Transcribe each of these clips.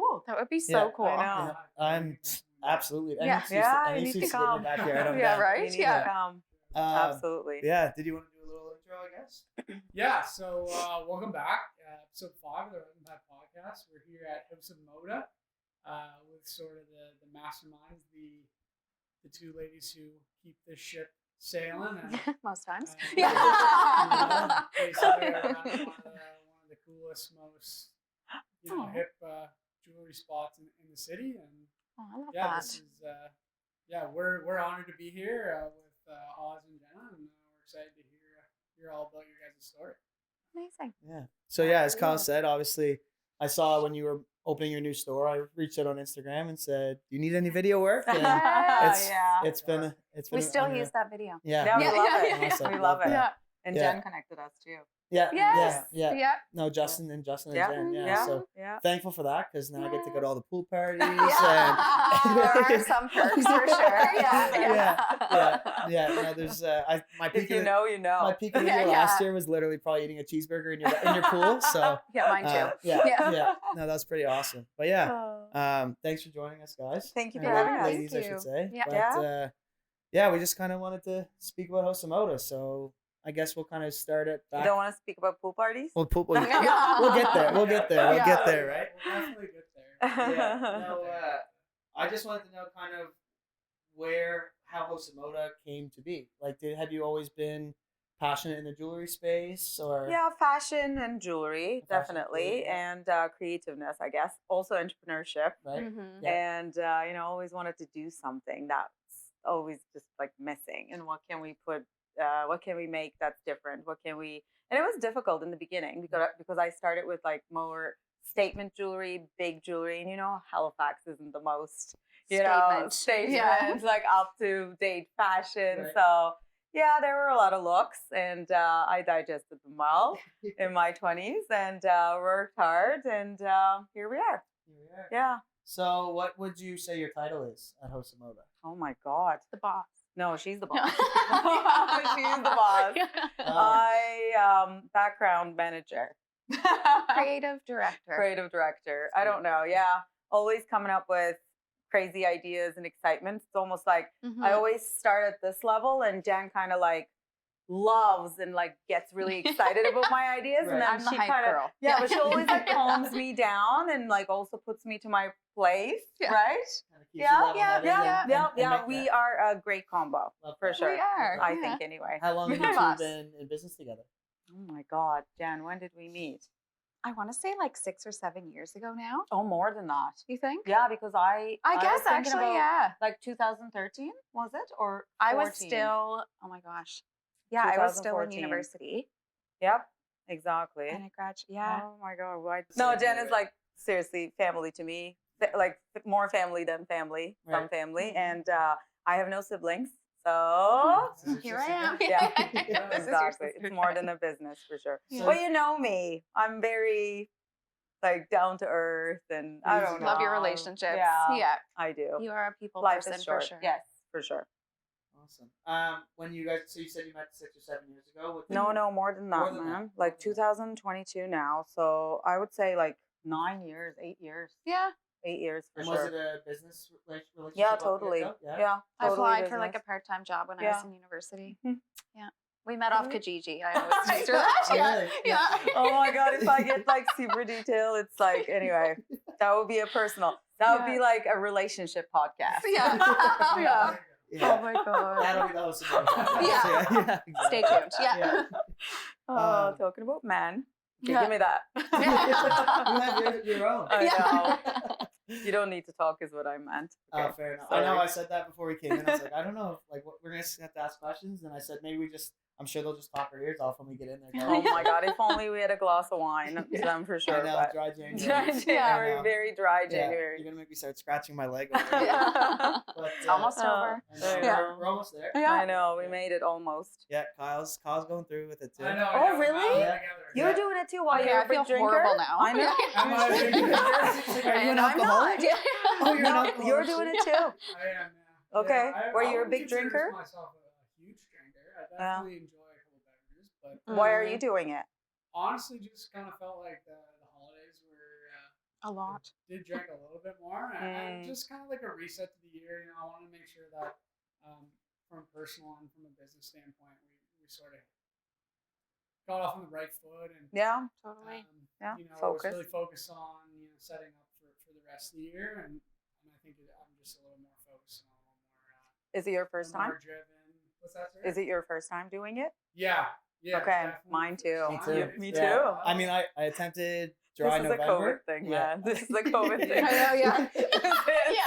cool. That would be so cool. I know. Yeah, I'm absolutely. Yeah. You need to in come. your backyard. I'm Yeah, down. right? You need Yeah. to come. Um, Absolutely. Yeah. Did you want to do a little intro? I guess. Yeah, so welcome back. Episode 5 of the Rhythm Pad Podcast. We're here at House of MODA with sort of the masterminds, the two ladies who keep this ship sailing. And, Most times. basically are at one of the coolest, most hip jewelry spots in the city. And Oh, I love yeah, that. this is we're honored to be here with Oz and Jenna, and we're excited to hear all about your guys' story. Amazing. Yeah. So yeah, as Kyle said, obviously, I saw when you were opening your new store. I reached out on Instagram and said, "Do you need any video work?" And it's been We still unreal. use that video. Yeah. Yeah, we Yeah, love yeah, it. yeah. Awesome. We love it. Yeah. And Yeah. Jen connected us too. Yeah. Yes. Yeah. No, Justin and Yeah. Jen. Yeah. Yeah. So Yeah. thankful for that because now I get to go to all the pool parties. There are some perks for sure. Yeah. No, there's my peak If you of the, know, you know. my peak of the year last year was literally probably eating a cheeseburger in your pool. So Yeah, mine too. yeah. No, that's pretty awesome. But yeah, thanks for joining us, guys. Thank you for Or having us. ladies, Thank I you. should say. Yeah. But we just kind of wanted to speak about House of MODA. So I guess we'll kind of start it You back. don't want to speak about pool parties? We'll get there. We'll get there. We'll Yeah. get there, right? We'll definitely get there. Yeah. No, I just wanted to know kind of how House of MODA came to be. Like, have you always been passionate in the jewelry space, or? Yeah, fashion and jewelry, Fashion, definitely, jewelry, yeah. and creativeness, I guess. Also entrepreneurship, Right. Mhm. Yeah. and always wanted to do something that's always just like missing. And what can we put? What can we make that's different? What can we? And it was difficult in the beginning because I started with like more statement jewelry, big jewelry, and Halifax isn't the most statement, Yeah. like up to date fashion. Right. So yeah, there were a lot of looks, and I digested them well in my 20s and worked hard, and here we are. Yeah. So, what would you say your title is at House of MODA? Oh my God. The boss. No, she's the boss. She's the boss. I background manager. Creative director. Creative director. I don't know. Yeah. Always coming up with crazy ideas and excitement. It's almost like Mhm. I always start at this level, and Jen kind of like loves and like gets really excited about my ideas. Right. And then I'm the she hype kind of, girl. yeah, but she always like calms me down and like also puts me to my place. Yeah. Right? Kinda keeps you Yeah, level-headed and make We that. are a great combo Love for that. sure. We are. I Yeah. think anyway. How long have you Boss. two been in business together? Oh my God, Jen, when did we meet? I want to say like 6 or 7 years ago now. Oh, more than that. You think? Yeah, because I guess was thinking actually, about, yeah. like 2013 was it or I was 14? still. Oh my gosh. Yeah, I was still in 2014. university, Yep, exactly. and I graduated. Yeah. Oh my God, why? No, No, Jen Jen is like seriously family to me. Like more family than family, some Right. family, Mhm. and I have no siblings, so This is Here just I am. a- yeah, This is your exactly. sister It's more Jen. than a business for sure. Yeah. But you know me, I'm very like down to earth, and I don't know. Love your relationships. Yeah, Yeah. I do. You are a people Life person is short. for sure. Yes, for sure. Awesome. When you guys, so you said you met 6 or 7 years ago. What did No, you- no, more than More that, than man. that. Like More than that. 2022 now, so I would say like 9 years, 8 years, Yeah. 8 years for And sure. was it a business relationship? Yeah, off the totally. get-go? Yeah, I totally applied for like a business. part-time job when I Yeah. was in university. Mhm. Yeah. We met off Really? Kijiji. I always tease her that. Oh, Yeah. really? Yeah. Oh my God, if I get like super detailed, it's like, anyway, that would be a personal, that would be Yeah. like a relationship podcast. Yeah. Yeah. Yeah. Oh my god. That'll be the House of MODA. Yeah. yeah. Stay Exactly. tuned. Yeah. Oh, talking about men. Okay, Yeah. give me that. You have your own. I Yeah. You don't need to talk is what I meant. Oh, Okay. fair enough. Sorry. I know I said that before we came in. I was like, I don't know if like we're gonna have to ask questions, and I said maybe I'm sure they'll just talk our ears off when we get in there. Oh my God, if only we had a glass of wine, then for sure. I know, but- dry January. Dry I January, know. very dry Yeah, January. you're gonna make me start scratching my leg. Over here. Yeah. But, Almost Oh. over. I know, Yeah. we're almost there. Yeah. I know, we made it almost. Yeah, Kyle's going through with it too. I know. Oh, yeah, we're really? all Yeah. together. You're Yeah. doing it too while Okay, you're I a big feel drinker? horrible now. I know. Am I a big drinker? Are you an And I'm alcoholic? not. Yeah. Oh, you're an No, alcoholic you're too? doing it too. I am, yeah. Okay. Yeah, Were you a wouldn't big consider drinker? myself a huge drinker. I Yeah. definitely enjoy a couple beverages, but Why are you doing it? honestly, just kind of felt like the holidays were A lot. did drink a little bit more, and just kind of like a reset to the year. You know, I want to make sure that from a personal and from a business standpoint, we sort of got off on the right foot and Yeah. Totally. Yeah, you know, focus. was really focused on setting up for the rest of the year, and I think I'm just a little more focused and a little more. Is it your first time? More driven. What's that? Sorry? Is it your first time doing it? Yeah. Yeah. Okay, definitely mine first too. time. Me too. Me Yeah. too. I mean, I attempted dry This is November. a COVID thing, Yeah. man. This is a COVID thing. I know, yeah.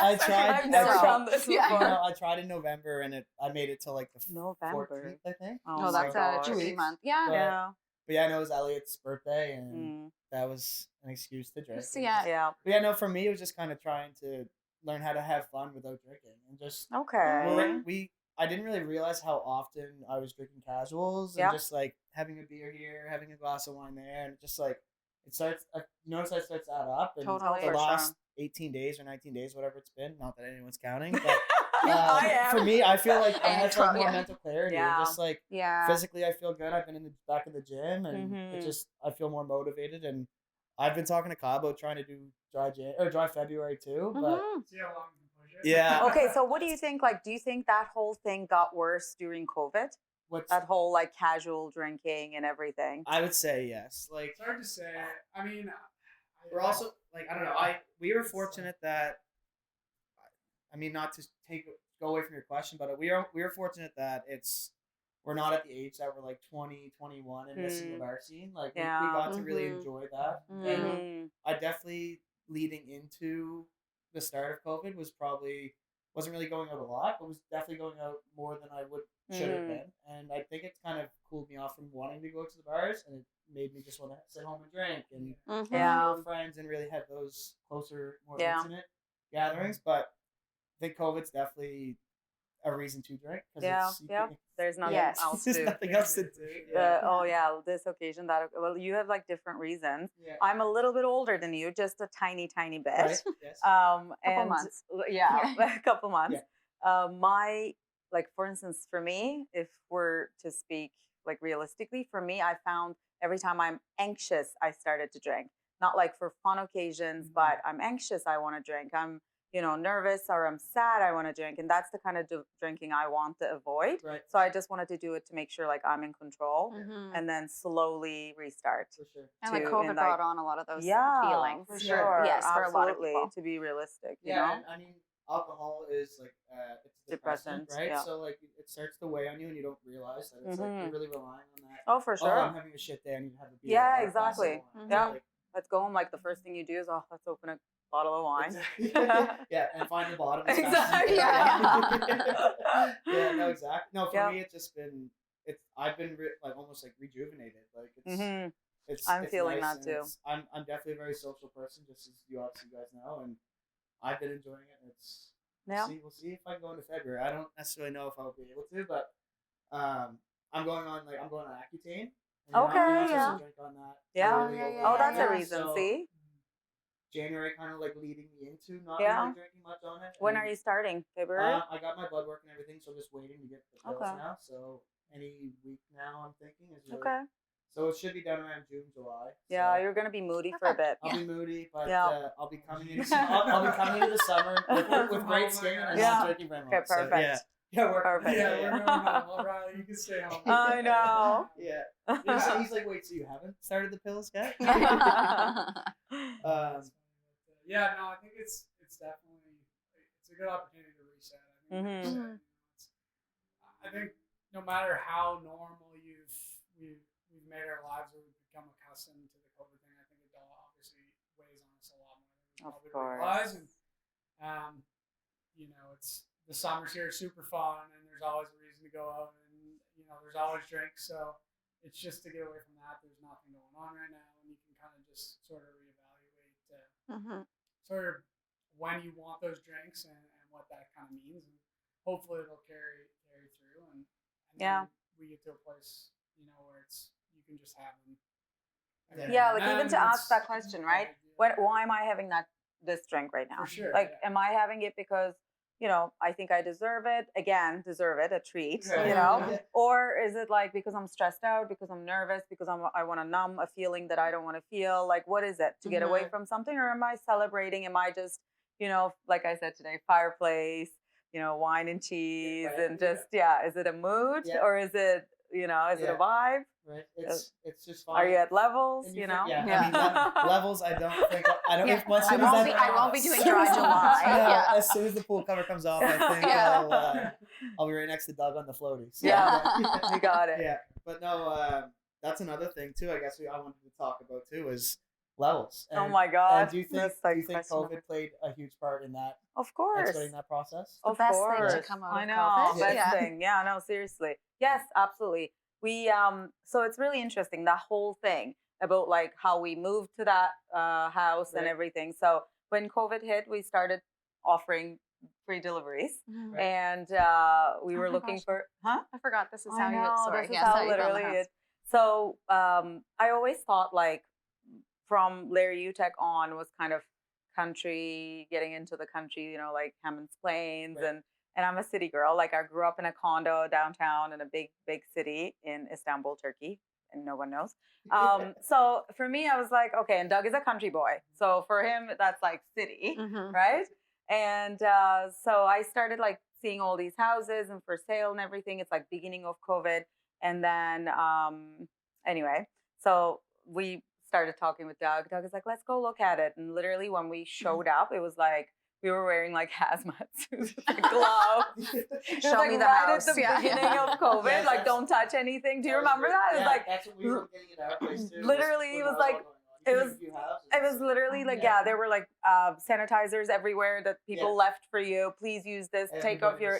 I tried. I've never So- done this yeah. before. No, I tried in November, and I made it to like the November. 14th, I think. Oh, No, my that's gosh. a 2 month. Yeah. But- Yeah. But yeah, I know it was Elliot's birthday, and that was an excuse to drink. So, yeah. Yeah. But yeah, no, for me, it was just kind of trying to learn how to have fun without drinking, and just Okay. I didn't really realize how often I was drinking casuals and Yep. just like having a beer here, having a glass of wine there, and just like it starts. I notice that starts to add up, and Totally. the For last sure. 18 days or 19 days, whatever it's been, not that anyone's counting, but I am. for me, I feel like I And had like more yeah. mental clarity. Yeah. And just like Yeah. physically, I feel good. I've been in the back of the gym, and it Mhm. just I feel more motivated. And I've been talking to Kyle about trying to do dry February too, but Mhm. See how long you can push it. Yeah. Okay, so what do you think? Like, do you think that whole thing got worse during COVID? what's That whole like casual drinking and everything. I would say yes. Like It's hard to say. I mean, we're also like I don't know. We were fortunate that I mean not to go away from your question, but we were fortunate that we're not at the age that we're like 20, 21 and missing the bar scene. Like we Yeah. got to really Mhm. enjoy that. Mhm. And Mhm. I definitely leading into the start of COVID wasn't really going out a lot, but was definitely going out more than I should have been. And I think it kind of cooled me off from wanting to go to the bars, and it made me just want to sit home and drink and Mhm. Yeah. with friends and really have those closer, more Yeah. intimate gatherings. But I think COVID's definitely a reason to drink. 'Cause Yeah, it's, you yeah. can't- There's nothing Yes. else There's to. nothing else to do. Oh yeah, this occasion well you have like different reasons. Yeah. I'm a little bit older than you, just a tiny bit. Right? Yes. And months. Yeah, a couple months. My like for instance, for me, if we're to speak like realistically, for me, I found every time I'm anxious, I started to drink. Not like for fun occasions, Mhm. but I'm anxious, I want to drink. I'm nervous or I'm sad, I want to drink, and that's the kind of drinking I want to avoid. Right. So I just wanted to do it to make sure like I'm in control, Mhm. and then slowly restart. For sure. And like to- COVID and, brought like- on a lot of those Yeah, feelings. for Yeah. sure. Yes, for a lot of absolutely. people. To be realistic, you Yeah, know. and I mean, alcohol is like it's a depressant, Depressant, right? yeah. So like it starts to weigh on you, and you don't realize that it's like you're Mhm. really relying on that. Oh, for Oh, sure. I'm having a shit day. I need to have a beer. Yeah, or a glass of exactly. wine. Yeah. Like, Let's go home. Like the first thing you do is, let's open a bottle of wine. Exactly. Yeah, and find the bottom. As fast as Exactly. you can. Yeah, no, exactly. No, for Yeah. me, it's just been I've been like almost like rejuvenated. Like Hmm. it's. I'm it's feeling nice, that and too. I'm definitely a very social person, just as you obviously guys know, and I've been enjoying it. And it's Yeah. we'll see if I go into February. I don't necessarily know if I'll be able to, but I'm going on Accutane. And Okay, you're not supposed yeah. to drink on that. Yeah. really Yeah, over yeah, Oh, that's yeah. a reason. So, See, January kind of like leading me into not Yeah. really drinking much on it. when and, are you starting? February. I got my blood work and everything, so I'm just waiting to get the pills Okay. now. So any week now, I'm thinking is really, Okay. So it should be done around June, July. Yeah, so you're gonna be moody for a Okay. bit. I'll be moody, but Yeah. I'll be coming into I'll be coming into the summer with great skin and Yeah. not drinking very much. Okay, So, perfect. yeah, yeah, we're Perfect. Yeah, Yeah. we're going home. O'Reilly, you can stay home. I know. Yeah. He's like, wait, so you haven't started the pills yet? Yeah, no, I think it's definitely it's a good opportunity to reset. I think, like you said, I think no matter how normal we've made our lives or we've become accustomed to the COVID thing, I think it obviously weighs on us a lot more than we Of probably course. realize. And it's the summer's here, super fun, and there's always a reason to go out, and there's always drinks. So it's just to get away from that. There's nothing going on right now, and you can kind of just sort of reevaluate sort of when you want those drinks and what that kind of means, and hopefully it'll carry through, and Yeah. then we get to a place where you can just have them. Yeah, like And even to it's- ask that question, right? Why am I having this drink right now? For sure. Like, yeah. am I having it because I think I deserve it. Again, deserve it, a treat, Right. Yeah. Or is it like because I'm stressed out, because I'm nervous, because I want to numb a feeling that I don't want to feel? Like, what is it to get away from something? Or am I celebrating? Am I just, like I said today, fireplace, wine and cheese Right. and just, is it a mood Yeah. or is it, is it a vibe? Right. It's just fine. Are you at levels, And you you know? Yeah. Yeah. I mean, levels. I don't think. I don't. Yeah. If, as soon I as won't that, be- I won't be doing as soon dry as- July. No, Yeah. as soon as the pool cover comes off, I think Yeah. I'll be right next to Doug on the floaties. So, Yeah. You got it. Yeah, but no, that's another thing too. I guess I wanted to talk about too is levels. Oh And- my God. And do you think That's like COVID question played a huge part in that Of course. expediting that process? The Of best thing to course. come out I of know. COVID. Best Yeah. thing. Yeah, no, seriously. Yes, absolutely. We so it's really interesting, that whole thing about like how we moved to that house and Right. everything. So when COVID hit, we started offering free deliveries. Mhm. Right. And we Oh were my looking gosh. for I forgot this is I how know, you. Sorry, this is yes, how you build a literally house. it. So I always thought like from Larry Utek on was kind of country, getting into the country, like Hammond's Plains Right. and I'm a city girl. Like I grew up in a condo downtown in a big city in Istanbul, Turkey, and no one knows. So for me, I was like, okay, and Doug is a country boy. So for him, that's like city, Mhm. right? And so I started like seeing all these houses and for sale and everything. It's like beginning of COVID. And then anyway, so we started talking with Doug. Doug is like, let's go look at it. And literally when we showed up, it was like we were wearing like hazmat suits, like gloves. It was Show like me the right house. at the Yeah. beginning of COVID, Yes, like that's- don't touch anything. Do you That was remember great. that? It was Yeah, like that's what we were getting at our place too. literally, it was like- it was literally like, Yeah. there were like sanitizers everywhere that people Yes. left for you. Please use this. Take off your,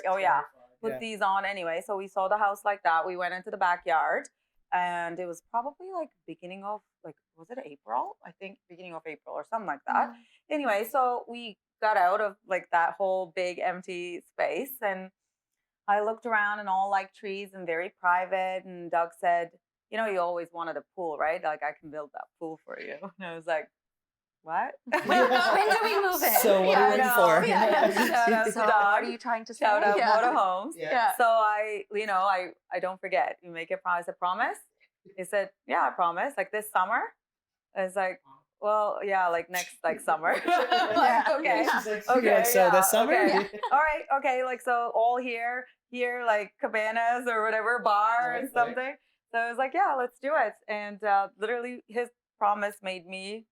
put Yeah. these on anyway. So we saw the house like that. We went into the backyard and it was probably like beginning of like, was it April? I think beginning of April or something like that. Anyway, so we got out of like that whole big empty space and I looked around and all like trees and very private. And Doug said, you always wanted a pool, right? Like I can build that pool for you. And I was like, what? When do we move in? So what are you I waiting know. for? Yeah. Shout out to So Doug. what are you trying to say? Shout out Yeah. Moda Homes. Yeah. So I don't forget. You make a promise. A promise. He said, yeah, I promise. Like this summer. I was like, well, yeah, like next like summer. Like, okay. Yeah, she's like, Okay, like, so yeah, this summer? okay. All right. Okay. Like so all here, like cabanas or whatever, bar Right, and right. something. So I was like, yeah, let's do it. And literally his promise made me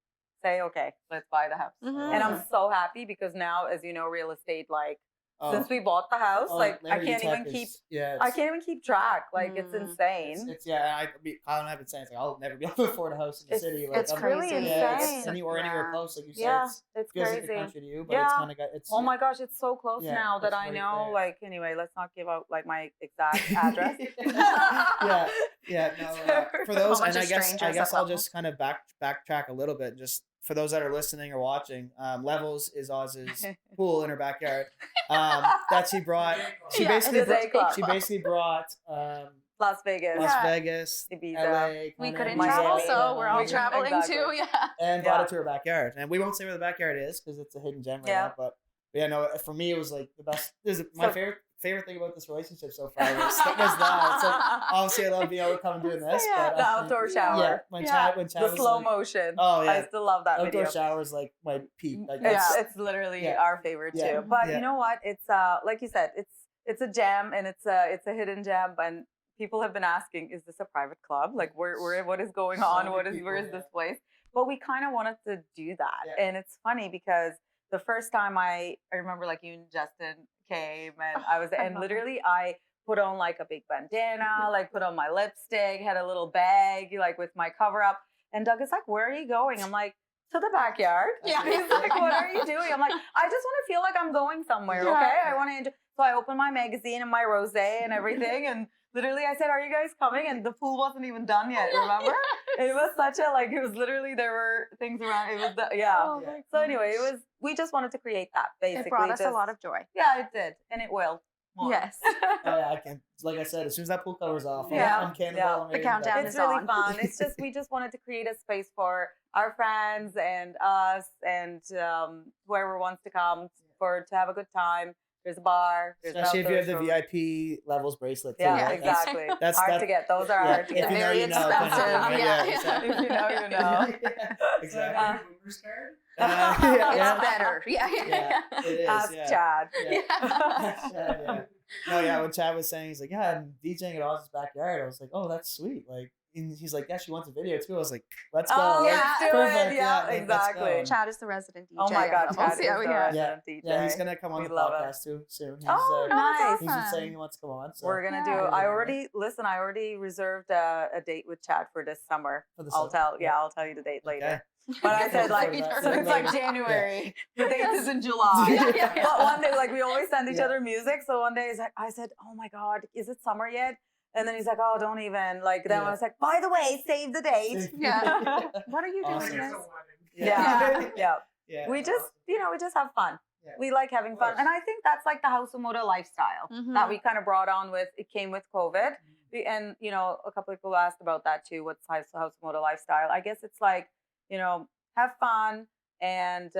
say, okay, let's buy the house. Mhm. And I'm so happy because now, as you know, real estate, like Oh. since we bought the house, like I Larry can't Utek even keep is- Yeah, I can't even keep track. Like it's Mm. insane. It's Kyle and I've been saying it's like I'll never be able to afford a house in the It's- city. Like, it's I'm- crazy. Yeah, insane. it's anywhere Yeah. close, like you said. Yeah, It's, it's feels like the crazy. country to you, but it's Yeah. kind of got it's. Oh my gosh, it's so close Yeah, now that it's I right know. there. Like anyway, let's not give out like my exact address. yeah. No, for those, bunch and of I guess strangers I'll at just kind of backtrack a little bit. Just for those that are listening or watching, Levels is Oz's pool in her backyard. That she brought. She Yeah, basically it is a club. she basically brought Las Vegas. Las Yeah. Vegas, Ibiza. LA. We kinda couldn't Miami, travel, yeah, so we're all Miami. traveling Exactly. too. Yeah. and brought Yeah. it to her backyard. And we won't say where the backyard is because it's a hidden gem right Yeah. now. But yeah, no, for me it was like the best. My So- favorite thing about this relationship so far was that. It's like, obviously, I love being able to come and doing this. Yeah, but the outdoor shower. Yeah, when Chad The was slow like, motion. Oh, yeah. I still love that outdoor video. shower is like my peak. Like It's literally Yeah. our favorite Yeah. too. But Yeah. you know what? It's like you said, it's a gem and it's a hidden gem. And people have been asking, is this a private club? Like where what is going So on? many Where people, is yeah. this place? But we kind of wanted to do that. Yeah. And it's funny because the first time I remember like you and Justin came and I was and literally I put on like a big bandana, like put on my lipstick, had a little bag like with my cover up. And Doug is like, where are you going? I'm like, to the backyard. Yeah. He's like, what are you doing? I'm like, I just want to feel like I'm going somewhere, Yeah. okay? I want to enjoy. So I opened my magazine and my rosé and everything. And literally I said, are you guys coming? And the pool wasn't even done yet, remember? It was such a, like, it was literally, there were things around. It was, yeah. Oh, Yeah. So anyway, we just wanted to create that, basically. It brought us a just- lot of joy. Yeah, it did. And it will. More. Yes. Oh, yeah, I can. Like I said, as soon as that pool cover's off, Yeah. I'm cannonball. Yeah. I'm The ready to go. countdown It's is really on. fun. It's just we just wanted to create a space for our friends and us and whoever wants to come to have a good time, there's a bar, there's Especially if you have the outdoor VIP levels bracelet too. Yeah, right? That's- exactly. that's- hard that- to get. Those are yeah, hard to if get. you know, Very you know, kind of thing, expensive. right? Yeah. exactly. If you know, you know. exactly. Like a boomer's card. Yeah, It's yeah. better. Yeah. Yeah, it is. Ask yeah. Chad. Yeah. Yeah. No, yeah. When Chad was saying, he's like, yeah, I'm DJing at Oz's backyard. I was like, oh, that's sweet. Like, and he's like, yeah, she wants a video too. I was like, let's go. Oh, Like, let's do it. perfect. Yeah, like, let's exactly. go. Chad is the resident DJ. Oh my God, of Chad Rebels. is Yeah, the yeah. resident DJ. Yeah, he's gonna come on We the love podcast too soon. He's, Oh, that's nice. he's been awesome. saying he wants to come on. So We're gonna do. Yeah. I already reserved a date with Chad for this summer. For the I'll summer? tell. Yeah, I'll tell you the date later. Okay. But I said like Later. so it's like Later. January. The date is in July. Yeah. But one day, like we always send each Yeah. other music. So one day I said, "Oh my God, is it summer yet?" And then he's like, "Oh, don't even." Like then Yeah. I was like, "By the way, save the date." Yeah. What are you doing, Awesome. Like it's a guys? wedding. Yeah, yeah. Yeah. We just, we just have fun. Yeah. We like having fun, course. and I think that's like the House of MODA lifestyle that we kind of brought on with. It came with COVID, and a couple of people asked about that too. What's House of MODA lifestyle? I guess it's like have fun and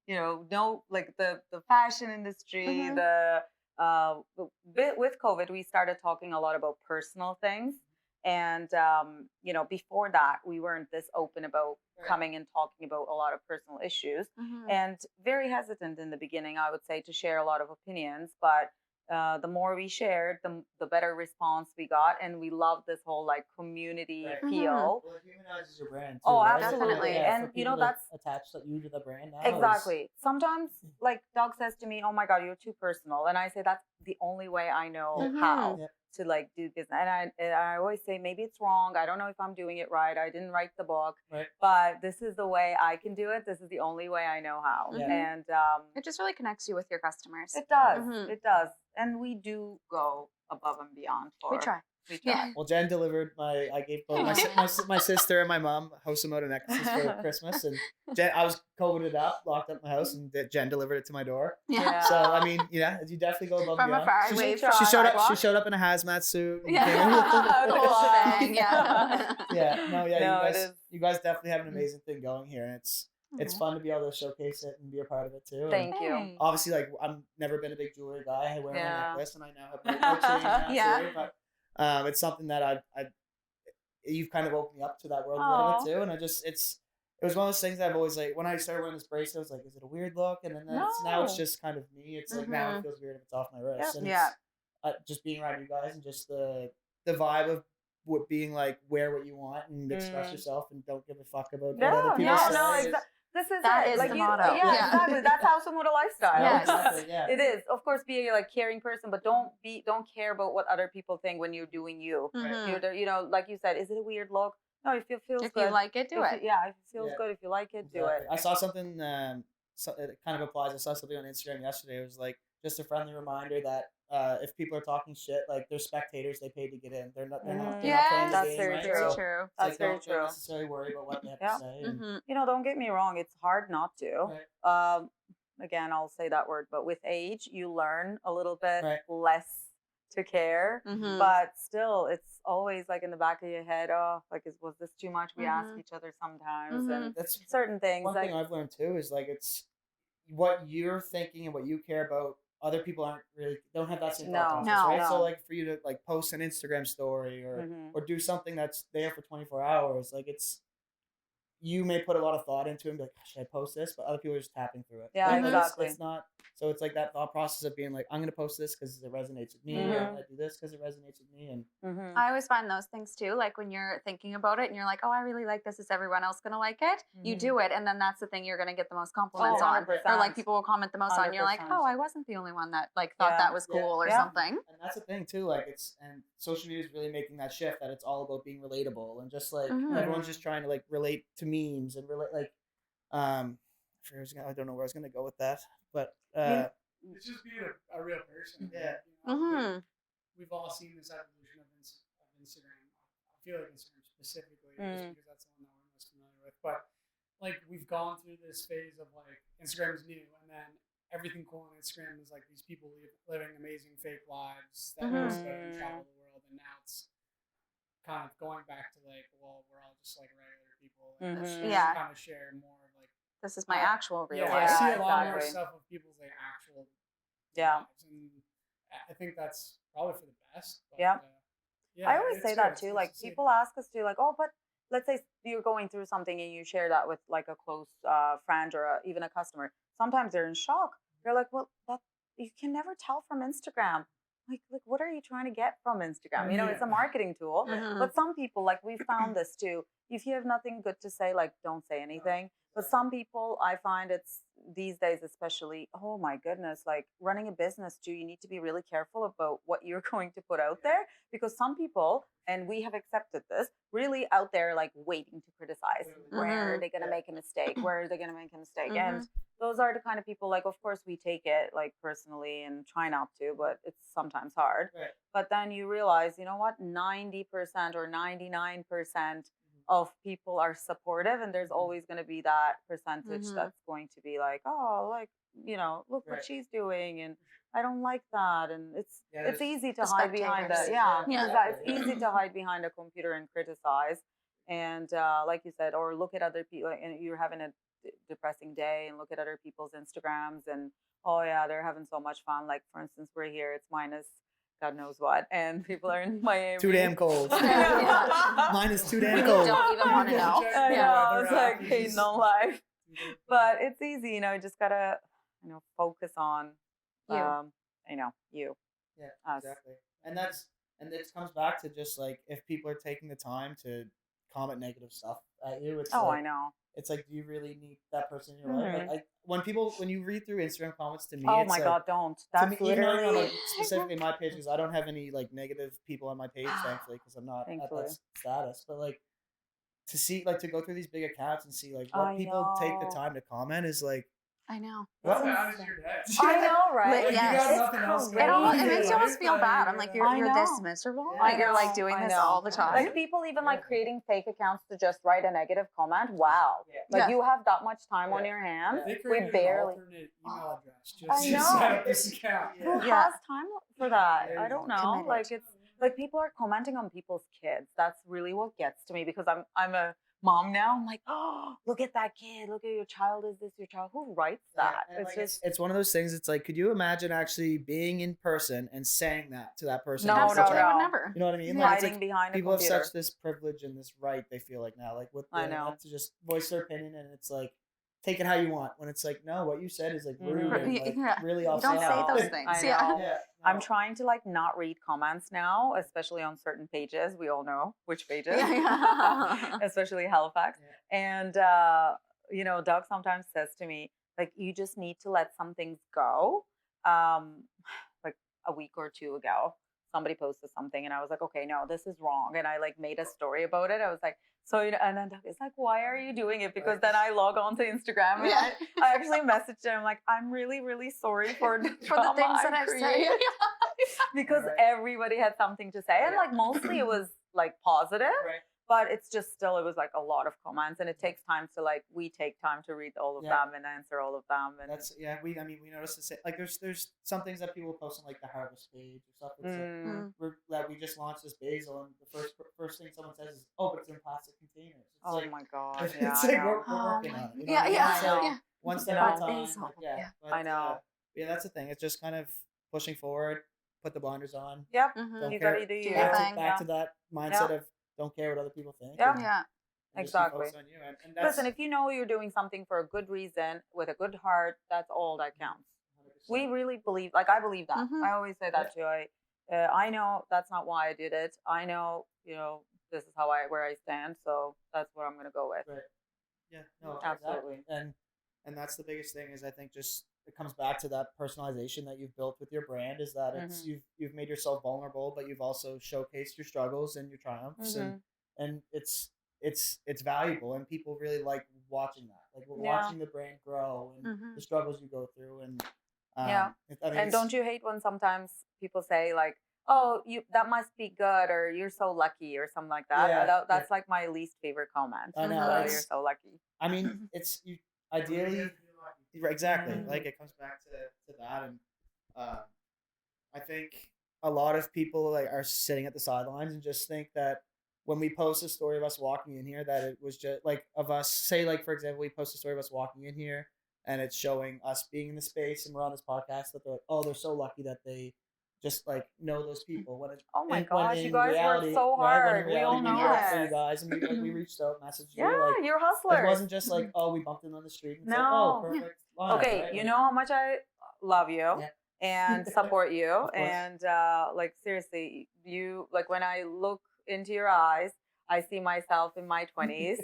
know like the fashion industry, Mhm. with COVID, we started talking a lot about personal things. And, before that, we weren't this open about Right. coming and talking about a lot of personal issues Mhm. and very hesitant in the beginning, I would say, to share a lot of opinions. But the more we shared, the better response we got. And we love this whole like community Right. feel. Well, it humanizes your brand too. Oh, right? absolutely. Yeah, And, for people to that's- attach you to the brand now. Exactly. Sometimes, like Doug says to me, "Oh my God, you're too personal," and I say that's the only way I know Mhm. how Yeah. to like do business. And I always say maybe it's wrong. I don't know if I'm doing it right. I didn't write the book, Right. but this is the way I can do it. This is the only way I know how. Yeah. And It just really connects you with your customers. it does. Mhm. It does. And we do go above and beyond for. We try. We try. Yeah. Well, Jen delivered I gave both my sister and my mom House of MODA necklaces for Christmas, and Jen, I was COVIDed up, locked up in my house, and Jen delivered it to my door. Yeah. So I mean, you definitely go above From and beyond. afar, She- wave she, from she the showed up. She sidewalk. showed up in a hazmat suit. and Yeah. came- The whole shebang, yeah. yeah. No. Yeah. No, it you guys, is. you guys definitely have an amazing thing going here, and it's fun to be able to showcase it and be a part of it too. And Thank you. Hey. obviously, like I've never been a big jewelry guy. I wear Yeah. my necklace, and I now have my chain now Yeah. too. But it's something that you've kind of opened me up to that world a Aw. little bit too. And it was one of those things that I've always like when I started wearing this bracelet, I was like, is it a weird look? And then now it's No. just kind of me. It's like now it Mhm. feels weird if it's off my wrist. And Yeah. it's, just being around you guys and just the vibe of what being like wear what you want and express Mm. yourself and don't give a fuck about what No, other people no, say. no. It's- This is That it. is like the you, motto. Yeah, Yeah. exactly. That's House of MODA lifestyle. Yes. Exactly, yeah. It is. Of course, be a like caring person, but don't care about what other people think when you're doing you. Mhm. Like you said, is it a weird look? No, if it feels If good. you like it, do If it. Yeah, if it feels Yeah. good, if you like it, do Exactly. it. I saw something. It kind of applies. I saw something on Instagram yesterday. It was like just a friendly reminder that if people are talking shit, like they're spectators, they paid to get in. They're not. They're not. They're not playing Yes, the that's game, very right? true. Very So true. it's That's like, very don't true. necessarily worry about what they have Yeah. to say. and- Mhm. Don't get me wrong. It's hard not to. Right. Again, I'll say that word, but with age, you learn a little bit Right. less to care. Mhm. But still, it's always like in the back of your head. Oh, like was this too much? We ask Mhm. each other sometimes, Mhm. and That's certain things one like thing I've learned too is like it's what you're thinking and what you care about. Other people don't have that same No. thought process, No. right? So No. like for you to like post an Instagram story or Mhm. or do something that's there for 24 hours, like you may put a lot of thought into it and be like, should I post this? But other people are just tapping through it. Yeah, Right? Like, exactly. It's not. So it's like that thought process of being like, I'm going to post this because it resonates with me. Mhm. Or I'm going to do this because it resonates with me. And Mhm. I always find those things too, like when you're thinking about it and you're like, oh, I really like this. Is everyone else going to like it? You Mhm. do it. And then that's the thing you're going to get the most compliments Oh, on. 100%. Or like people will comment the most on. You're like, 100%. oh, I wasn't the only one that like thought Yeah. that was Yeah. cool or Yeah. something. and that's the thing too. Like and social media is really making that shift that it's all about being relatable and just like Mhm. everyone's just trying to like relate to memes and relate like I don't know where I was gonna go with that, but It's just being a real person. Yeah. Mhm. We've all seen this evolution of Instagram. I feel like Instagram specifically, just Mm. because that's the one that we're most familiar with. But like we've gone through this phase of like Instagram's new, and then everything cool on Instagram is like these people living amazing fake lives that Mhm. post about and travel the world, and now it's kind of going back to like, well, we're all just like regular people, and let's Mhm. just Yeah. kind of share more of like This is my actual real Yeah, life. I see Yeah, a lot more exactly. stuff of people's like actual Yeah. lives, and I think that's probably for the best. But, Yeah. yeah. I always it's say good. that It's too. nice Like to see. people ask us to like, oh, but let's say you're going through something and you share that with like a close friend or even a customer. Sometimes they're in shock. They're like, well, that you can never tell from Instagram. Like, what are you trying to get from Instagram? You know, it's a Yeah. marketing tool. Mhm. But some people, like we found this too. If you have nothing good to say, like don't say anything. But some people, I find it's these days, especially, oh my goodness, like running a business too, you need to be really careful about what you're going to put out there because some people, and we have accepted this, really out there like waiting to criticize. Where are they going to make a mistake? Where are they going to make a mistake? And those are the kind of people, like, of course, we take it like personally and try not to, but it's sometimes hard. Right. But then you realize, you know what, 90% or 99% of people are supportive, and there's always going to be that percentage that's going to be like, oh, like, you know, look what Right. she's doing, and I don't like that, and it's there's- easy to The hide behind spectators. that. Yeah, Yeah. it's easy to hide behind a computer and criticize, and like you said, or look at other people, and you're having a depressing day, and look at other people's Instagrams, and oh yeah, they're having so much fun. Like for instance, we're here, it's minus God knows what, and people are in Miami. Too damn cold. Yeah. Mine is too damn You cold. don't even want to know. I Yeah. know, it's like hating on life. But it's easy, you know, you just gotta, you know, focus on You. you know, you. Yeah, Us. exactly. And it comes back to just like if people are taking the time to comment negative stuff at you, it's Oh, like, I know. it's like, do you really need that person in your life? Like when you read through Instagram comments, to me, Oh it's my like, God, don't. to That's me, even though, literally like, specifically my page, because I don't have any like negative people on my page, thankfully, because I'm not Thankfully. at that status. But like to see, like, to go through these big accounts and see like what I people take the know. time to comment is like, I know. How It's bad is insane. your day? I know, right? Like, You yes. got It's nothing else crazy. It almost it makes Crazy. you almost feel bad. I'm like, I you're this know. miserable. Yeah. Like you're like know, doing I this know. all the time. Like people even like Yeah. creating fake accounts to just write a negative comment. Wow. Yeah. Like Yeah. you have that much time on Yeah. your hands. They We created barely. an alternate email address I just to know. set up this account. Yeah. Who Yeah. has time for that? Yeah, I don't know. committed. Like it's like people are commenting on people's kids. That's really what gets to me because I'm a mom now. I'm like, oh, look at that kid. Look at your child. Is this your child? Who writes that? And, It's like, just it's one of those things. It's like, could you imagine actually being in person and saying that to that person? No, in Absolutely such a- would no. never. You know what I mean? Yeah. Like, it's hiding like behind a people have computer. such this privilege and this right. They feel like now, like with the I know. internet, to just voice their opinion, and it's like, take it how you want. When it's like, no, what you said is like rude and like Yeah. really You off. don't say those I things. know. Yeah. Yeah, I'm no. trying to like not read comments now, especially on certain pages. We all know which pages, Yeah. especially Halifax. Yeah. And you know, Doug sometimes says to me, like, you just need to let some things go. Like a week or two ago, somebody posted something, and I was like, okay, no, this is wrong, and I like made a story about it. I was like, so you know, and then Doug is like, why are you doing it? Because Right. then I log on to Instagram, and Yeah. I actually messaged him like, I'm really, really sorry for the, For the drama things that I I've said. created because Right. everybody had something to say, and like mostly it was like positive, Right. but it's just still it was like a lot of comments, and it takes time to like we take time to read all of Yeah. them and answer all of them, and That's we noticed the same. Like there's some things that people post on like the harvest page or stuff. It's like, Mm. that we just launched this basil, and the first thing someone says is, "Oh, but it's in plastic containers." It's oh like, my god, it's yeah, like I we're know. Oh working my- on it. You know Yeah, what I mean? yeah, It's like yeah. one step You at a know. time. Basil, Like, yeah. but, I know. yeah, that's the thing. It's just kind of pushing forward. Put the blinders on. Yep, Mhm. Don't you care. gotta do Do your your Back, thing. to, back to that mindset of don't care what other people think. Yeah. and- Yeah. and just be Exactly. focused on you. And that's, Listen, if you know you're doing something for a good reason with a good heart, that's all that counts. 100%. We really believe, like I believe that. Mhm. I always say that too. I know that's not why I did it. I know, you know, this is where I stand. So that's what I'm gonna go with. Right. Yeah, no, Absolutely. exactly. And that's the biggest thing is I think just it comes back to that personalization that you've built with your brand is that it's you've made yourself vulnerable, but you've also showcased your struggles and your triumphs and it's valuable and people really like watching that. Like watching the brand grow and the struggles you go through and Yeah. I mean, And don't you hate when sometimes people say like, "Oh, that must be good," or "You're so lucky," or something like that? Yeah, That's like my least favorite comment. I know, "Oh, it's- you're so lucky." I mean, it's you ideally right, exactly. Mhm. Like it comes back to that, and I think a lot of people like are sitting at the sidelines and just think that when we post a story of us walking in here, that it was just like of us, say, like, for example, we post a story of us walking in here and it's showing us being in the space and we're on this podcast, that they're like, oh, they're so lucky that they just like know those people. When it, Oh my when gosh, you in guys reality, work so right, when hard. in We all reality, know we worked for it. you guys, and we reached out, messaged Yeah, you, like, you're hustlers. it wasn't just like, oh, we bumped in on the street. It's like, No. oh, perfect. Line, Okay, right? you Like, know how much I love you Yeah. and support you, Of course. and like seriously, you like when I look into your eyes, I see myself in my 20s.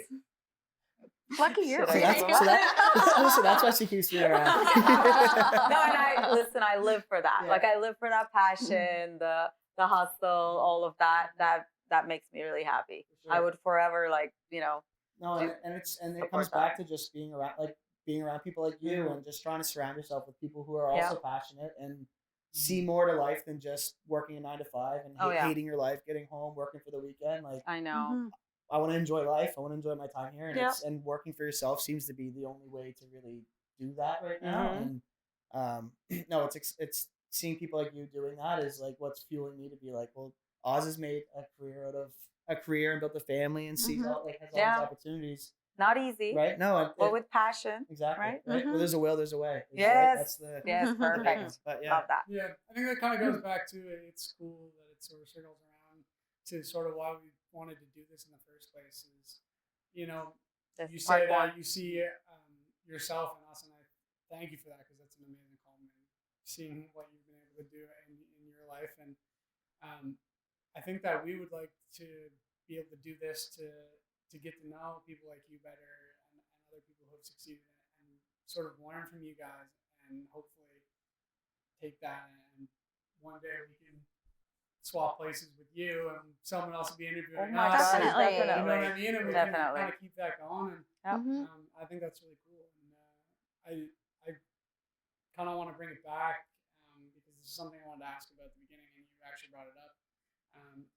Lucky you. Should So I so that's why she keeps me around. No, and I live for that. Yeah. Like I live for that passion, the hustle, all of that. That makes me really happy. For I sure. would forever, like, you know. No, and it comes back to just being around people like you, and just trying to surround yourself with people who are also passionate and see more to life than just working a 9 to 5 and hating your life, getting home, working for the weekend. Like, I know. Mhm. I want to enjoy life. I want to enjoy my time here, and Yeah. and working for yourself seems to be the only way to really do that right now. Mhm. And no, it's seeing people like you doing that is like what's fueling me to be like, well, Oz has made a career out of a career and built a family and sees Mhm. all has all Yeah. these opportunities, Not easy, right? No, but with passion. exactly right? right. Well, there's a will, there's a way. Right? Yes. That's the Yes, the big one. perfect. But yeah, Love that. Yeah, I think that kind of goes back to it's cool that it sort of circles around to sort of why we wanted to do this in the first place. Is, you know, This you is say part that one. you see yourself and us, and I thank you for that, because that's an amazing compliment. Seeing what you've been able to do in your life, and I think that we would like to be able to do this to get to know people like you better, and other people who have succeeded, and sort of learn from you guys, and hopefully take that, and one day we can swap places with you and someone else will be interviewing Oh my us. gosh, Definitely. You know what I definitely. mean? And we Definitely. can kind of keep that going. And Yep. Mhm. I think that's really cool. And I kind of want to bring it back because this is something I wanted to ask about at the beginning, and you actually brought it up.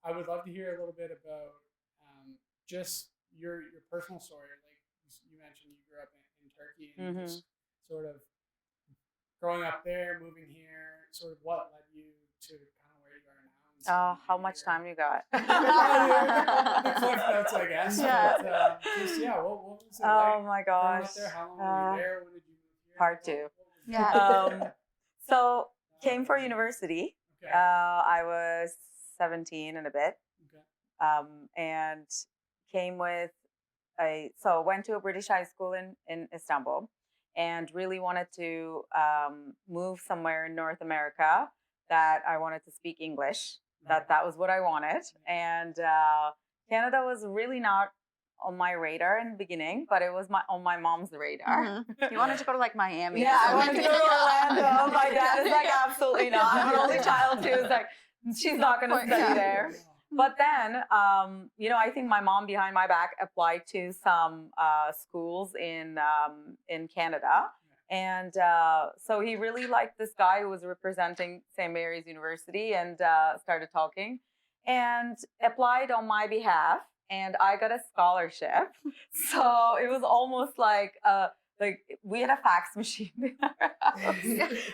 I would love to hear a little bit about just your personal story. Like you mentioned, you grew up in Turkey, and Mhm. just sort of growing up there, moving here, sort of what led you to kind of where you are now. Oh, how much time you got? The cliff notes, I guess. Yeah. But, just what was it Oh like my growing gosh. up there? How long were you there? When did you move here? Part What- two. what was it? Yeah. So came for university. Okay. I was 17 and a bit, Okay. and came with so went to a British high school in Istanbul, and really wanted to move somewhere in North America that I wanted to speak English. That was what I wanted, and Canada was really not on my radar in the beginning, but it was on my mom's radar. Mhm. You wanted to go to like Miami. Yeah, I or wanted to go to something. Orlando. My dad is like, Yeah. absolutely not. I'm an only child too. It's like, she's not going to study Yeah. there. But then, I think my mom behind my back applied to some schools in Canada. And so he really liked this guy who was representing St. Mary's University, and started talking and applied on my behalf. And I got a scholarship. So it was almost like we had a fax machine in our house.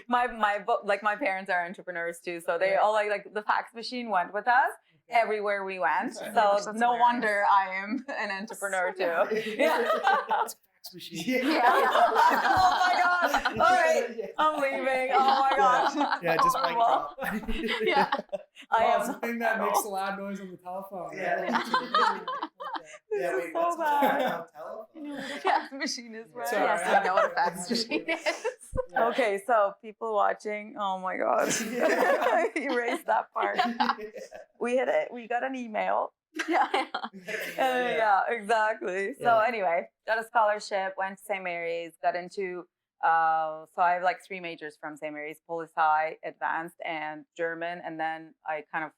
My parents are entrepreneurs too, so they all like the fax machine went with us everywhere we went. That's So hilarious. no wonder I am an entrepreneur too. Yeah. It's a fax machine. Yeah. Oh my god! All right, I'm leaving. Oh my gosh! Yeah, just mic Horrible. drop. Yeah. I Oh, am it's the thing that makes the loud noise on the telephone. Yeah. This Yeah, is wait, so what's bad. telephone? Fax machine is right. Sorry. Yes, I know what a fax machine is. Yeah. Okay, so people watching, oh my god, erase that part. We got an email. Yeah. Yeah, exactly. So Yeah. anyway, got a scholarship, went to St. Mary's, got into so I have like 3 majors from St. Mary's: Poli-Sci, Advanced, and German. And then I kind of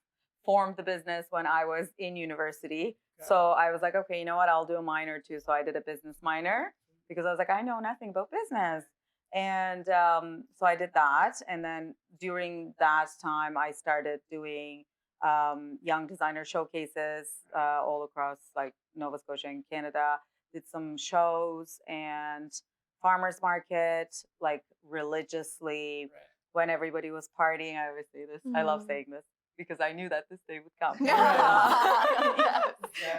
formed the business when I was in university. Okay. So I was like, okay, you know what? I'll do a minor too. So I did a business minor because I was like, I know nothing about business. And so I did that. And then during that time, I started doing young designer showcases all across like Nova Scotia and Canada. Did some shows and farmers market, like religiously Right. when everybody was partying. I always say this. I love Mhm. saying this. because I knew that this day would come. Yeah.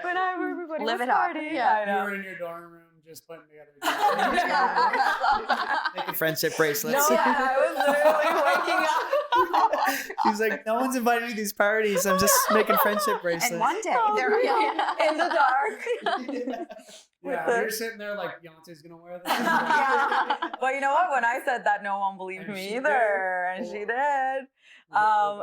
When everybody Live was it up. partying. Yeah. I You know. were in your dorm room just putting together. Making friendship bracelets. No, I was literally waking up. She's like, no one's inviting me to these parties. I'm just making friendship bracelets. And one day Oh, they're real. In the dark. Yeah, the- you're sitting there like Beyonce's gonna wear this. Yeah. But you know what? When I said that, no one believed And me she either, and did. she did.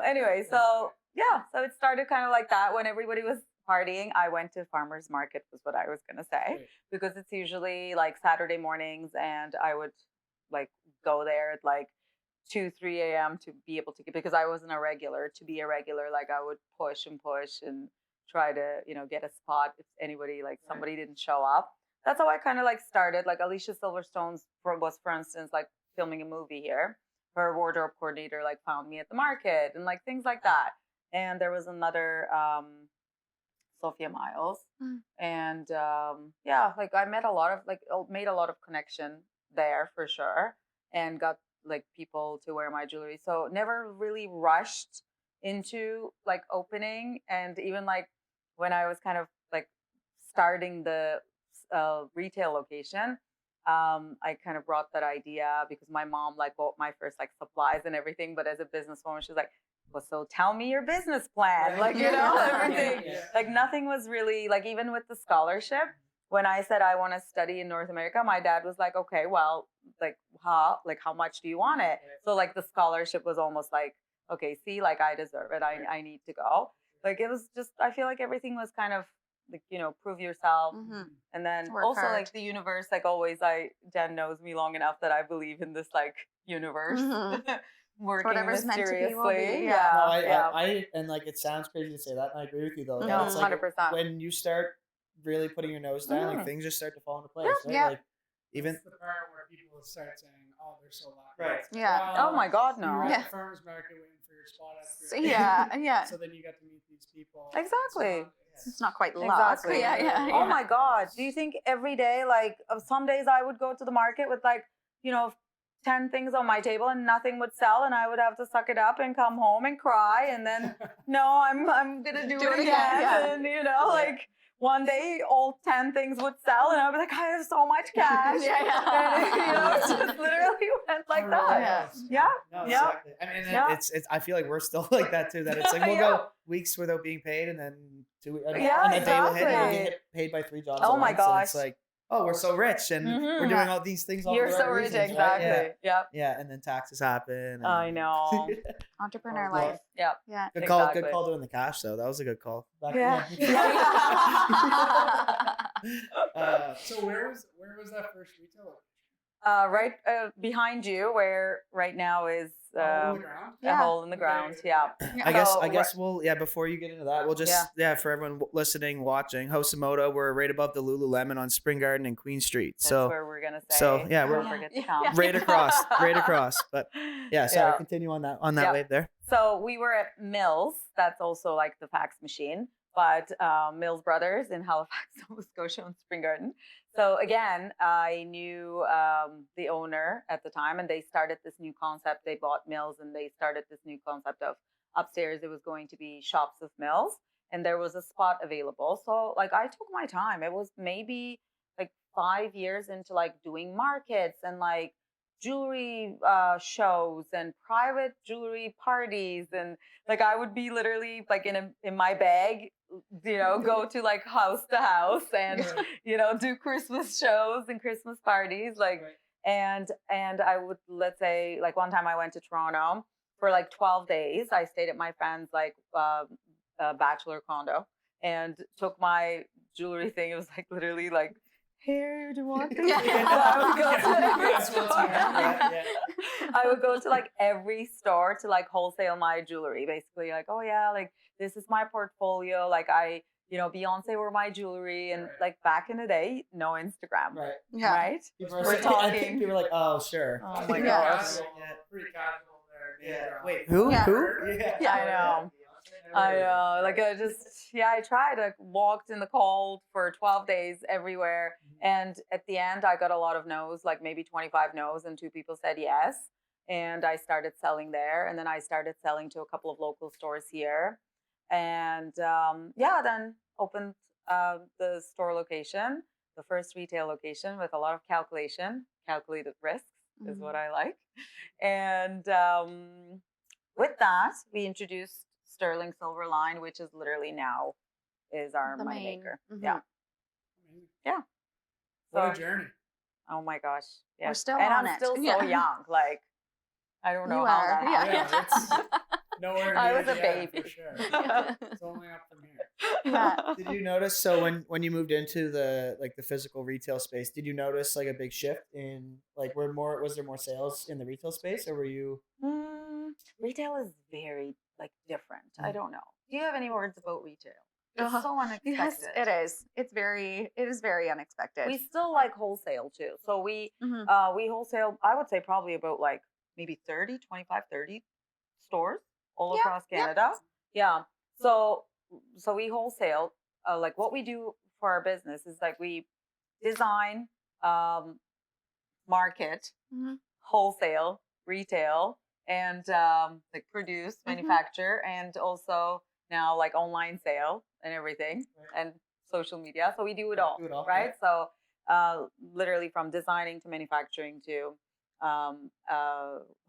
Anyway, so yeah, so it started kind of like that. When everybody was partying, I went to farmers market, was what I was gonna say, Right. because it's usually like Saturday mornings, and I would like go there at like 2-3 a.m. to be able to get, because I wasn't a regular. To be a regular, like I would push and try to get a spot if anybody like somebody didn't show up. That's how I kind of like started. Like Alicia Silverstone's was, for instance, like filming a movie here. Her wardrobe coordinator like found me at the market and like things like that. And there was another Sophia Miles, and yeah, like I met a lot of made a lot of connection there for sure, and got like people to wear my jewelry. So never really rushed into like opening, and even like when I was kind of like starting the retail location, I kind of brought that idea because my mom like bought my first like supplies and everything. But as a businesswoman, she's like, well, so tell me your business plan. Like, everything. Yeah. Like nothing was really like, even with the scholarship, when I said I want to study in North America, my dad was like, okay, well, like how much do you want it? So like the scholarship was almost like, okay, see, like I deserve it. I need to go. Like it was just, I feel like everything was kind of like, prove yourself. And then Work also hard. like the universe, like always, Jen knows me long enough that I believe in this like universe working Whatever's meant to be will be, mysteriously. yeah. No, Yeah. I and like it sounds crazy to say that, and I agree with you though. No, It's like 100%. when you start really putting your nose down, like things just start to fall into place. Right? Yeah. Like even That's the part where people start saying, "Oh, they're so lucky." Right. It's like, Yeah. Oh my God, You were no. at Yeah. the farmers market waiting for your spot at So, yeah. So then you got to meet these people. Exactly. It's not quite luck. Exactly. Yeah. Oh my God. Do you think every day, like some days I would go to the market with like, 10 things on my table and nothing would sell, and I would have to suck it up and come home and cry, and then no, I'm gonna do it again. Yeah. And like one day all 10 things would sell and I'd be like, I have so much cash. And, it just literally went like that. Yeah. no, Yeah. exactly. I mean, Yeah. it's I feel like we're still like that too. That it's like we'll Yeah. go weeks without being paid, and then Yeah, and a day will hit, and we'll exactly. get paid by 3 jobs. Oh at my once, and gosh. it's like, oh, we're so rich, and we're doing all these things. All You're for the so right rich, reasons, exactly. Right? Yep. Yeah, and then taxes happen. And, I know. Entrepreneur Well, life. Yep. Yeah. Good call. Exactly. Good call doing the cash though. That was a good call. Yeah. So where was that first retailer? Right behind you, where right now is On the ground? a hole in the ground. Yeah. I guess we'll before you get into that, we'll just for everyone listening, watching, House of MODA, we're right above the Lululemon on Spring Garden and Queen Street. That's So where we're gonna say. so, yeah, we're- don't forget to come. right across. But yeah, sorry, Yeah. continue on that Yeah. wave there. So we were at Mills. That's also like the fax machine, but Mills Brothers in Halifax, Nova Scotia, on Spring Garden. So again, I knew the owner at the time, and they started this new concept. They bought Mills, and they started this new concept of upstairs. It was going to be shops of Mills, and there was a spot available. So like I took my time. It was maybe like 5 years into like doing markets and like jewelry shows and private jewelry parties, and like I would be literally like in my bag, go to like house to house and do Christmas shows and Christmas parties, like and I would, let's say, like one time I went to Toronto for like 12 days. I stayed at my friend's like bachelor condo and took my jewelry thing. It was like literally like, here, do you want this? Yeah. So I would go to every That's what's store. I would go to like every store to like wholesale my jewelry. Basically, like, oh yeah, like this is my portfolio. Like Beyonce wore my jewelry, and like back in the day, no Instagram, Right. Yeah. right? People are We're saying- I think talking- people are like, oh sure. Oh my Yeah. gosh. Pretty casual there. Yeah. Yeah. Wait, who? Yeah. Who? Yeah. I know. I know. Like I tried. I walked in the cold for 12 days everywhere. And at the end, I got a lot of no's, like maybe 25 no's, and 2 people said yes. and I started selling there. And then I started selling to a couple of local stores here. And then opened the store location, the first retail location with a lot of calculated risks is what I like. And with that, we introduced Sterling Silver line, which is literally now is our The money main. maker. Mhm. Yeah. Amazing. Yeah. What a So- journey. Oh my gosh. We're Yes. still and on I'm it. still so Yeah. young. Like, I don't know You how are. that Yeah. happened. Yeah, it's nowhere I near was a the end, baby. for sure. Yeah. It's only up from here. Yeah. Did you notice? So when you moved into the physical retail space, did you notice like a big shift in like was there more sales in the retail space, or were you? Retail is very like different. I Mm. don't know. Do you have any words about retail? It's Uh-huh. so unexpected. Yes, it is. It is very unexpected. We still like wholesale too. So we Mhm. we wholesale, I would say probably about like maybe 30, 25, 30 stores all Yeah, across yeah. Canada. Yeah. So we wholesale, like what we do for our business is like we design, market, Mhm. wholesale, retail, and like produce, manufacture, and also now like online sale and everything, Right. and social media. So we do it all, Do it all, right? So literally from designing to manufacturing to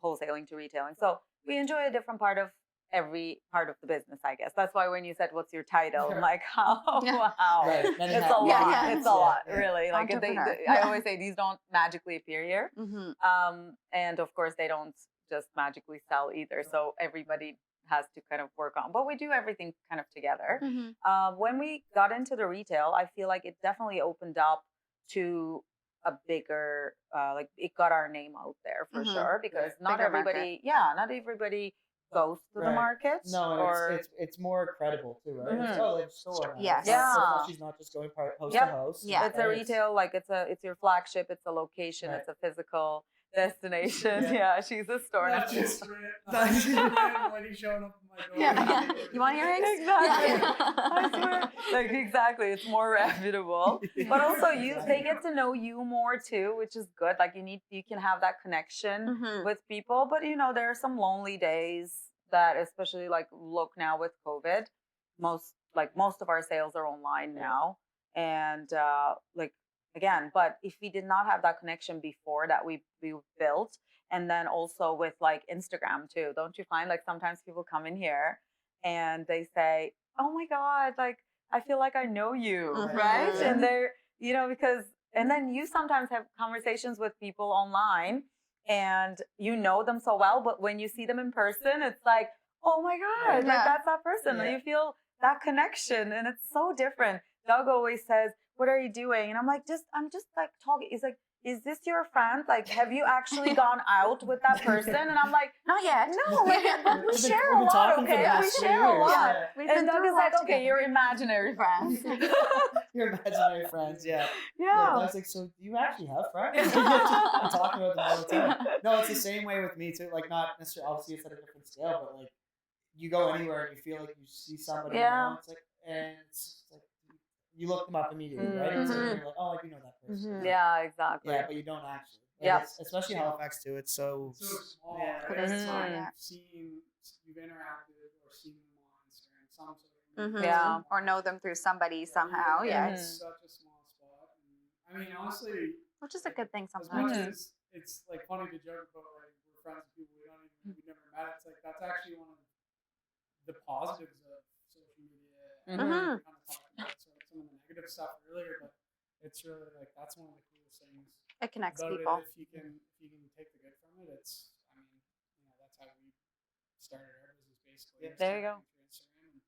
wholesaling to retailing. So we enjoy a different part of every part of the business, I guess. That's why when you said what's your title, I'm like, oh Yeah. wow. Right. Many It's a hats. lot. Yeah, yeah. It's a lot, Yeah. really. Like Entrepreneur. I Yeah. always say these don't magically appear here. Mhm. And of course, they don't just magically sell either. So everybody has to kind of work on, but we do everything kind of together. Mhm. When we got into the retail, I feel like it definitely opened up to a bigger, like it got our name out there for Mhm. sure, because not Bigger market. everybody, not everybody goes to the Right. market. No, and or it's more credible too, right? It's, Mhm. oh, they have a store. now. Yes. It's not- Yeah. she's not just going house Yep. to house. Yeah. it's a right? retail, like it's your flagship, it's a location, Right. it's a physical destination. Yeah. Yeah, she's a store. Not now. just random lady showing up at my door. Yeah. You want earrings? Exactly. Yeah. I swear, like exactly, it's more reputable. But also, they get to know you more too, which is good. Like you can have that connection Mhm. with people. But there are some lonely days that, especially like look now with COVID, most of our sales are online now, and like again, but if we did not have that connection before that we built, and then also with like Instagram too, don't you find like sometimes people come in here and they say, oh my god, like I feel like I know you, right? Mhm. And they're because, and then you sometimes have conversations with people online and you know them so well, but when you see them in person, it's like, oh my god, like Yeah. that's that person. And Yeah. you feel that connection, and it's so different. Doug always says, what are you doing? And I'm just like talking. He's like, is this your friend? Like, have you actually gone out with that person? And I'm like, Not yet. no, like, but we We've been- share we've a been lot, talking for the okay? We past 3 share a years, lot. yeah. We've And been Doug through is a like, lot okay, together. you're imaginary friends. Your imaginary friends, yeah. Yeah, Yeah. I was like, so do you actually have friends? I'm talking about them all the time. No, it's the same way with me too. Like, not necessarily, obviously, it's at a different scale, but like, you go anywhere and you feel like you see somebody. Yeah. It's like, and it's like you look them up immediately, right? It's like, Mhm. you're like, oh, I do know that person. Yeah, exactly. Yeah, but you don't actually. Like, Yeah. especially Halifax too. It's so. It's so small, Yeah. right? It is It's small, like yeah. you've interacted or seen them on Instagram, some sort Mhm. of Yeah. Or know them through somebody somehow. Yeah, Yeah. it's such a small spot. And, I mean, honestly, Which is a good thing as much sometimes. as it's like funny to joke about, like we're friends with people we never met. It's like that's actually one of the positives of social media. And Mhm. we kind of talked about some of the negative stuff earlier, but it's really like that's one of the coolest things It connects about people. it. If you can take the good from it, it's that's how we started our business basically. Yeah. There you go. through Instagram. And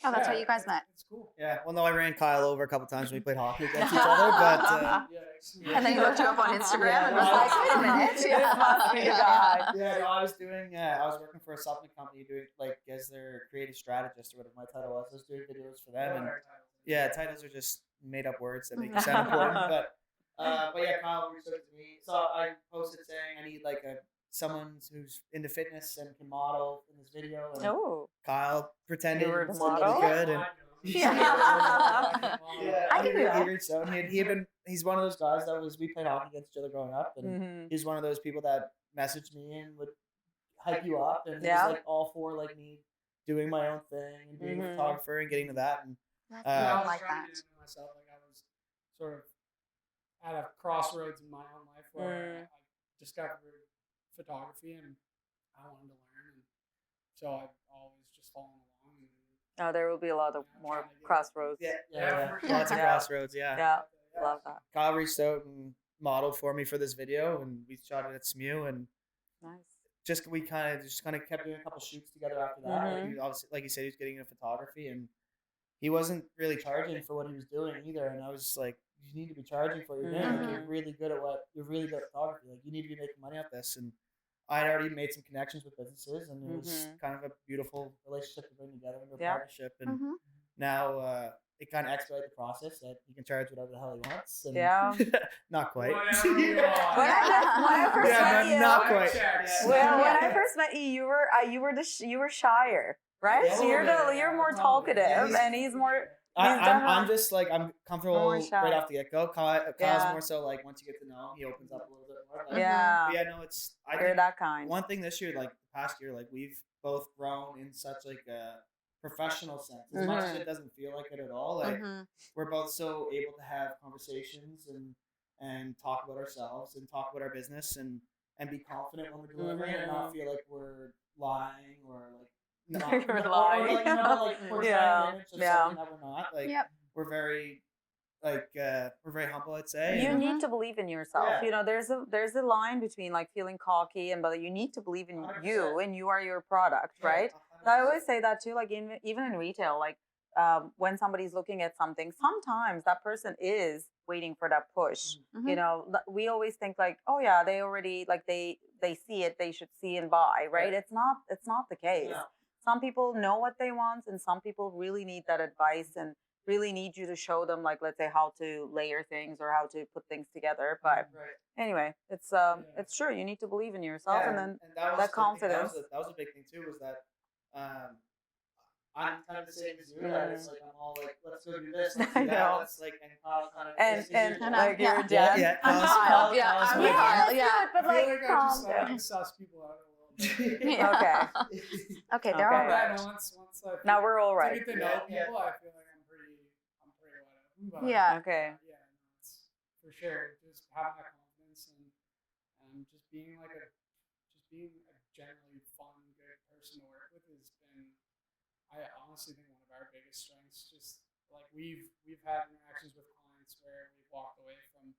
Oh, that's how you guys met. It's cool. Yeah. Well, no, I ran Kyle over a couple times when we played hockey against each other, but. Yeah. And then he looked you up on Instagram Yeah, and was no, like, I- wait a minute. This must be the guy. Yeah, no, I was doing. I was working for a supplement company, doing like as their creative strategist or whatever my title was. I was doing videos for them, and yeah, titles are just made up words that make you sound important. But yeah, Kyle reached out to me, so I posted saying I need like someone who's into fitness and can model in this video. And Oh. Kyle pretended You were it the was really model? good, and Yeah. yeah, I can do that. He reached out, and he's one of those guys that we played hockey against each other growing up, and Mhm. he's one of those people that message me and would hype you up, and it Yeah. was like all for like me doing my own thing and being a Mhm. photographer and getting to that. And That's Uh, I not was like trying that. to get into myself. Like I was sort of at a crossroads in my own life where I discovered photography and I wanted to learn, and so I've always just followed along. And, Oh, there will be a lot of Yeah, more trying to get- crossroads. Yeah, for lots of sure. crossroads. Yeah. Yeah. Love that. Kyle reached out and modeled for me for this video, and we shot it at SMU, and Nice. we kind of kept doing a couple shoots together after that. Like, he obviously, like you said, he was getting into photography, and he wasn't really charging for what he was doing either. And I was just like, you need to be charging for what you're doing. Like, you're really good at you're really good at photography. Like, you need to be making money off this. And I had already made some connections with businesses, and it was kind of a beautiful relationship to bring together into a partnership. And Mhm. now it kind of expedited the process that he can charge whatever the hell he wants. And Yeah. not quite. Whatever you want. When I first Yeah, met no, you, not quite. Checks. well, when Yeah. I first met you, you were shyer, right? Yeah, So you're yeah, you're more probably. talkative, Yeah, and he's more. I'm definitely- just like, I'm comfortable More shy. right off the get go. Kyle's Yeah. more so like, once you get to know him, he opens up a little bit more. But Yeah, yeah, no, it's I you're think that kind. one thing this year, like the past year, like we've both grown in such like a professional sense. As much as it doesn't feel like it at all, like Mhm. we're both so able to have conversations and talk about ourselves and talk about our business and be confident when we're delivering it and not feel like we're lying or like not You're or, lying. Or, like, like portraying Yeah. an image of Yeah. something that we're not. Like Yep. we're very we're very humble, I'd say. You and- need to believe in yourself. Yeah. You know, there's a line between like feeling cocky and but you need to believe in 100%. you and you are your product, right? So I always say that too, like even in retail, like when somebody's looking at something, sometimes that person is waiting for that push. Mhm. You know, we always think like, oh yeah, they already like they see it, they should see and buy, right? Right. It's not the case. No. Some people know what they want, and some people really need that advice and really need you to show them, like let's say how to layer things or how to put things together. But Right. anyway, it's true. You need to believe in yourself, Yeah, and then that was that confidence. That was a big thing too. Was that I'm kind of the same as you. That it's like I'm all like, let's go do this, let's I do that. know. Let's like and Kyle kind of and I like know, you're yeah. Jen. yeah. I'm Kyle's- Kyle, yeah, Kyle's I'm my- Kyle, let's do yeah. it, but I feel like like I calm just down. suss people out a little bit. Yeah. Okay. Okay, they're Okay. all Yeah, right. no, once I Now we're all to right. get to know Yeah, people, I feel like I'm pretty wide open. But Yeah. Okay. yeah, no, it's for sure. Just having that confidence and just being a generally fun, good person to work with has been, I honestly think, one of our biggest strengths. Just like we've had interactions with clients where we've walked away from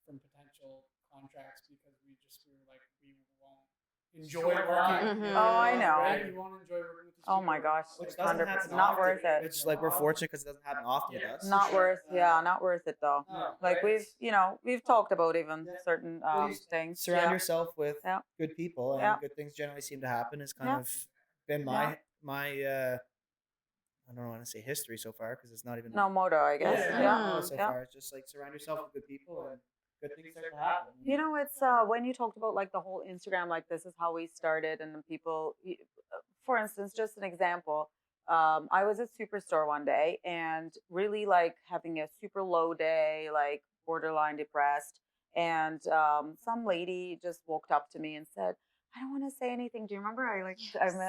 potential contracts because we were like, we won't enjoy working. Mhm. Oh, I know. Right? You won't enjoy working with these Oh people. my gosh, Which doesn't 100%. happen Not often. worth it. Which like we're fortunate because it doesn't happen often with Yeah. us. Not sure. worth, yeah, not worth it though. No, Like right? we've talked about even Yeah. certain Well, you things. Surround Yeah. yourself with Yeah. good people, and Yeah. good things generally seem to happen. Has kind Yeah. of been Yeah. my I don't want to say history so far because it's not even No moto, I guess. yeah, Yeah. no, so Yeah. far. It's just like surround yourself with good people and good things start to happen. You know, it's when you talked about like the whole Instagram, like this is how we started, and then people, for instance, just an example. I was at Superstore one day and really like having a super low day, like borderline depressed, and some lady just walked up to me and said, "I don't want to say anything. Do you remember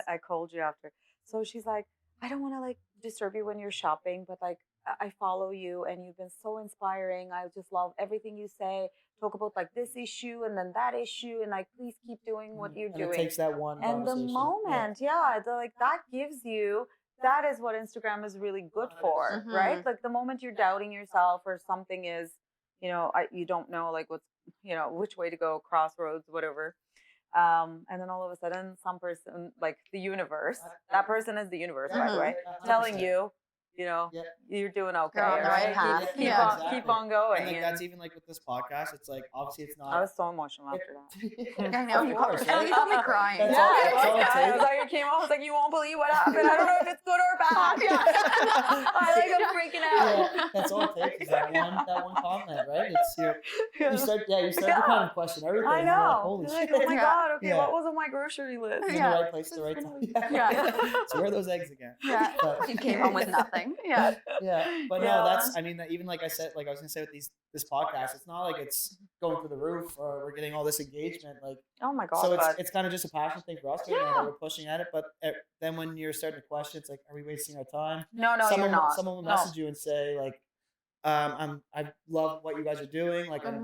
I called you after?" So she's like, "I don't want to like disturb you when you're shopping, but like I follow you and you've been so inspiring. I just love everything you say. Talk about like this issue and then that issue, and like please keep doing what you're and doing." It takes that one And the conversation. moment, like that gives you, that is what Instagram is really good for, 100%. right? Like the moment you're doubting yourself or something is, you don't know like what's, which way to go, crossroads, whatever. And then all of a sudden some person, like the universe, that person is the universe, by the way, telling you, Yeah. you're doing okay, You're on the right right? path. Keep, Yeah. on, keep on going. And like And that's even like with this podcast. It's like obviously it's not. I was so emotional after that. I know. Of You course, got right? you got me crying. That's Yeah, all- I that's all it was takes. like, it came out. I was like, you won't believe what happened. I don't know if it's good or bad. I'm freaking out. Yeah, that's all it takes is that one comment, right? It's you start to kind of question everything. I and you're like, know. holy You're like, shit. oh my Yeah. god. Okay, Yeah. what was on my grocery list? In Yeah. the right place at the right time. Yeah. So where are those eggs again? Yeah. But- You came home with nothing. thing. Yeah. Yeah, but Yeah. no, that's. I mean, that even like I said, like I was gonna say with this podcast, it's not like it's going through the roof or we're getting all this engagement. Like, Oh my god. so but it's kind of just a passion thing for us. Right now that we're pushing at it, but then when you're starting to question, it's like, are we wasting our time? no, someone, you're not. Someone will No. message you and say like, I love what you guys are doing. Like, I'm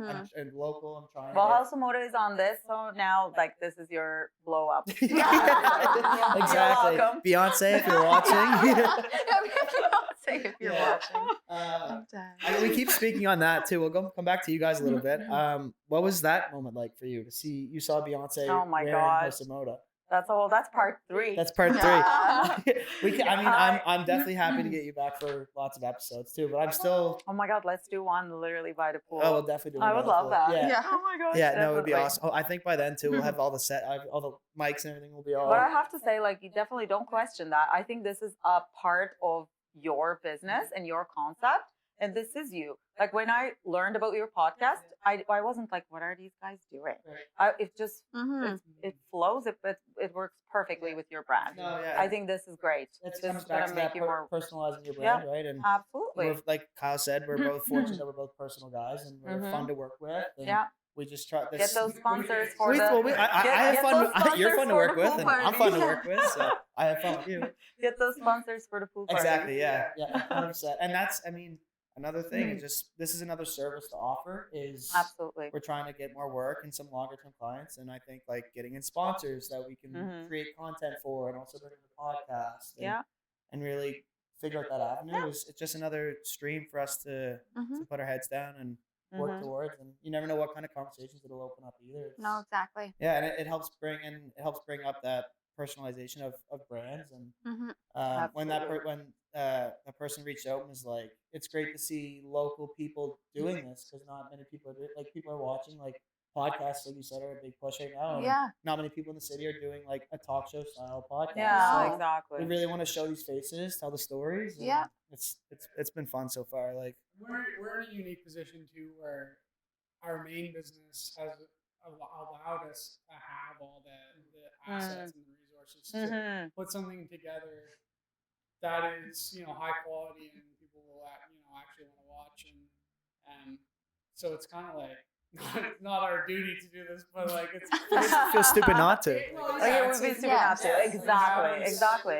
local. I'm trying. Well, to House of MODA is on this, so now like this is your blow up. exactly. You're welcome. Beyonce, if you're watching. If you're Yeah. watching. I mean, we keep speaking on that too. We'll come back to you guys a little bit. What was that moment like for you to see? You saw Beyonce Oh my wearing God. House of MODA. That's part 3. That's part 3. Yeah. I mean, I'm definitely happy to get you back for lots of episodes too. But I'm still. Oh my god, let's do one literally by the pool. Oh, we'll definitely do. I would love that. Yeah. Oh my god. Yeah, no, it would be definitely. awesome. Oh, I think by then too, we'll have all the mics and everything will be all. But I have to say, like, you definitely don't question that. I think this is a part of your business and your concept, and this is you. Like when I learned about your podcast, I wasn't like, what are these guys doing? It just it flows. It works perfectly with your brand. No, yeah. I think this is great. It This comes is back gonna to make that you more personalizing your brand, right? And absolutely. we're, like Kyle said, we're both fortunate that we're both personal guys and we're fun to work with. And Yeah. we just try this. Get those sponsors for I have get fun. those You're fun to work sponsors with, for the and I'm pool fun to work with. So I have fun with you. Get those sponsors for the pool party. Exactly. Yeah. 100%. And that's, I mean, another thing is just this is another service to offer. Is Absolutely. we're trying to get more work and some longer term clients, and I think like getting in sponsors that we can create content for, and also bring in the podcast. And really figure out that avenue. It's just another stream for us to put our heads down and work towards, and you never know what kind of conversations it'll open up either. No, exactly. Yeah, and it helps bring up that personalization of brands, and when a person reached out and was like, it's great to see local people doing this because not many people are watching like podcasts, like you said, are a big push right now. Yeah. Not many people in the city are doing like a talk show style podcast. Yeah, So exactly. we really want to show these faces, tell the stories. And Yeah. it's been fun so far. Like we're in a unique position too, where our main business has allowed us to have all the assets and the resources to put something together that is, high quality and people will, actually want to watch, and so it's kind of like not our duty to do this, but like it's feels stupid not to. Like it would be stupid not to. Exactly.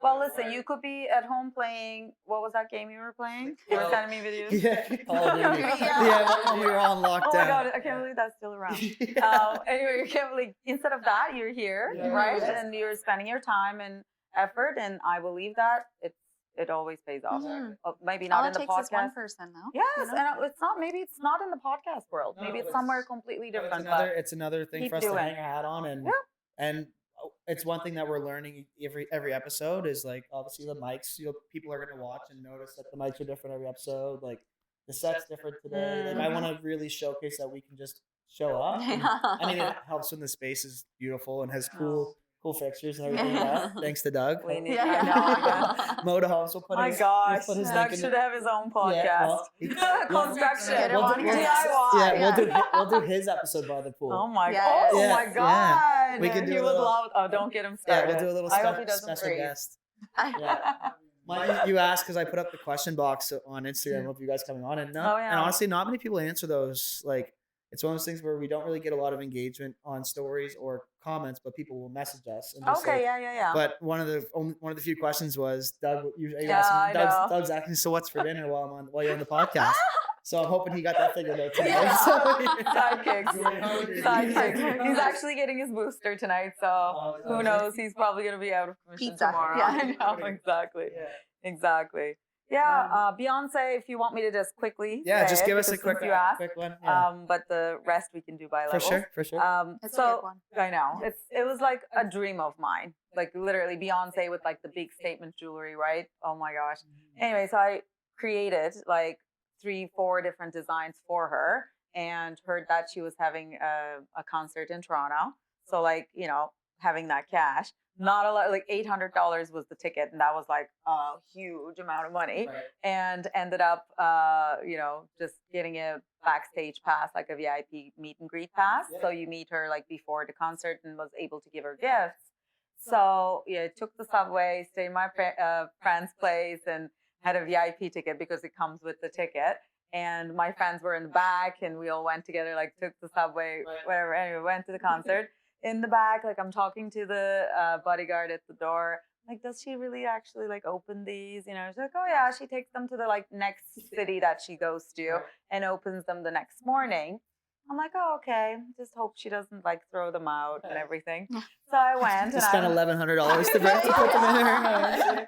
Well, listen, you could be at home playing. What was that game you were playing? You were sending me videos. Yeah, Call of Duty. Yeah, we were all on lockdown. Oh my god, I can't believe that's still around. Anyway, you can't believe instead of that, you're here, right? And you're spending your time and effort, and I believe that it always pays off. Maybe not All in it the takes podcast. is one person, though. Yes, you know? and it's not. Maybe it's not in the podcast world. No, Maybe it's it's- somewhere completely different. It's another thing keep for us to doing. hang our hat on, and it's one thing that we're learning every episode is like obviously the mics. People are gonna watch and notice that the mics are different every episode. Like the set's different today. Like I want to really showcase that we can just show up. And, I mean, it helps when the space is beautiful and has cool fixtures and everything. Like that. Thanks to Doug. We need Moda Homes will put My his. gosh, We'll put his Doug link in should the- have his own podcast. Yeah, well, Construction. Get him We'll on do- here. DIY. Yeah, we'll do his episode by the pool. Oh my Yeah, god! Oh yeah, my yeah. god! We can do He a would little- love. Oh, don't get him Yeah, started. we'll do a little I hope he doesn't special freeze. guest. Yeah. You asked because I put up the question box on Instagram of you guys coming on, and and honestly, not many people answer those. Like, it's one of those things where we don't really get a lot of engagement on stories or comments, but people will message us. And just Okay, like, yeah. But one of the few questions was Doug. Yeah, I know. Doug's asking, so what's for dinner while you're on the podcast? So I'm hoping he got that figured out today. Yeah. So, Sidekicks. He's actually getting his booster tonight, so who knows? He's probably gonna be out of commission Pizza. tomorrow. Yeah. I know, exactly. Yeah, Beyonce. If you want me to just quickly, Yeah, say just it, give us a because quick since you asked. one. Yeah. But the rest we can do by For levels. sure. It's a So good one. I know it was like a dream of mine, like literally Beyonce with like the big statement jewelry, right? Oh my gosh. Anyway, so I created like 3-4 different designs for her, and heard that she was having a concert in Toronto. So like having that cash, not a lot, like $800 was the ticket, and that was like a huge amount of money. Right. And ended up just getting a backstage pass, like a VIP meet and greet pass. Yeah. So you meet her like before the concert and was able to give her gifts. So took the subway, stayed in my friend's place, and had a VIP ticket because it comes with the ticket. And my friends were in the back, and we all went together, like took the subway, whatever. Anyway, went to the concert. In the back, like I'm talking to the bodyguard at the door. Like, does she really actually like open these? You know, she's like, oh yeah, she takes them to the like next city that she goes to and opens them the next morning. I'm like, oh, okay. Just hope she doesn't like throw them out and everything. So I went To and spend $1,100 to put them in her.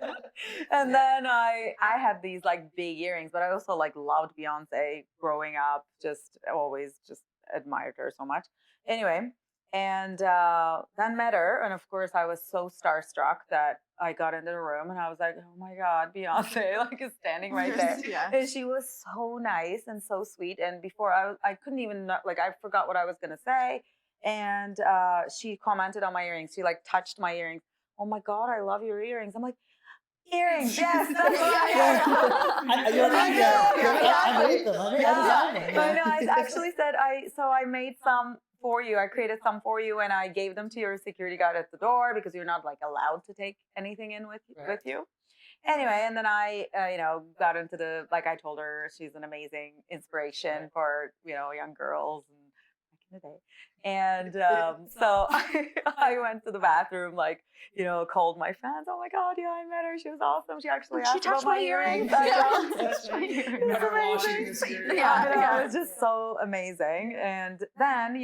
and then I had these like big earrings, but I also like loved Beyonce growing up. Just always just admired her so much. Anyway, and then met her, and of course I was so starstruck that I got into the room and I was like, oh my God, Beyonce like is standing right there. Yeah. And she was so nice and so sweet. And before I couldn't even like I forgot what I was gonna say. And she commented on my earrings. She like touched my earrings. Oh my God, I love your earrings. I'm like, earrings, yes, that's what I made them. I know. I actually said I made some for you. I created some for you, and I gave them to your security guard at the door because you're not like allowed to take anything in with you. Anyway, and then I, got into the, like I told her she's an amazing inspiration for, young girls and back in the day. And so I went to the bathroom, like, called my friends. Oh my God, yeah, I met her. She was awesome. She actually asked about my earrings. Never washing this earring. Yeah, it was just so amazing. And then,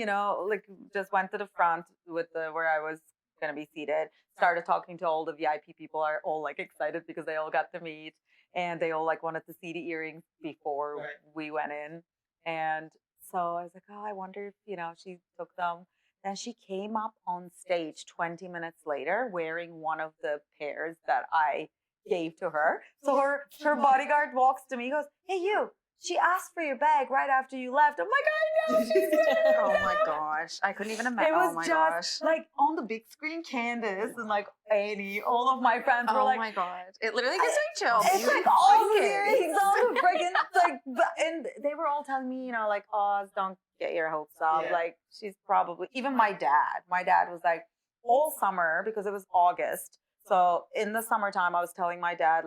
like just went to the front with where I was going to be seated, started talking to all the VIP people, are all like excited because they all got to meet and they all like wanted to see the earrings before we went in. And so I was like, oh, I wonder if, she took them. Then she came up on stage 20 minutes later wearing one of the pairs that I gave to her. So her bodyguard walks to me, goes, hey, you. She asked for your bag right after you left. I'm like, I know. She's Oh my gosh. I couldn't even imagine. It was oh my just gosh. like on the big screen, Candace and like Annie, all of my friends were Oh like, my god. It literally gives me chills. it's like all the earrings, all the friggin' like, and they were all telling me, like, Oz, don't get your hopes up. Yeah. Like, she's probably, even my dad was like, all summer, because it was August. So in the summertime, I was telling my dad,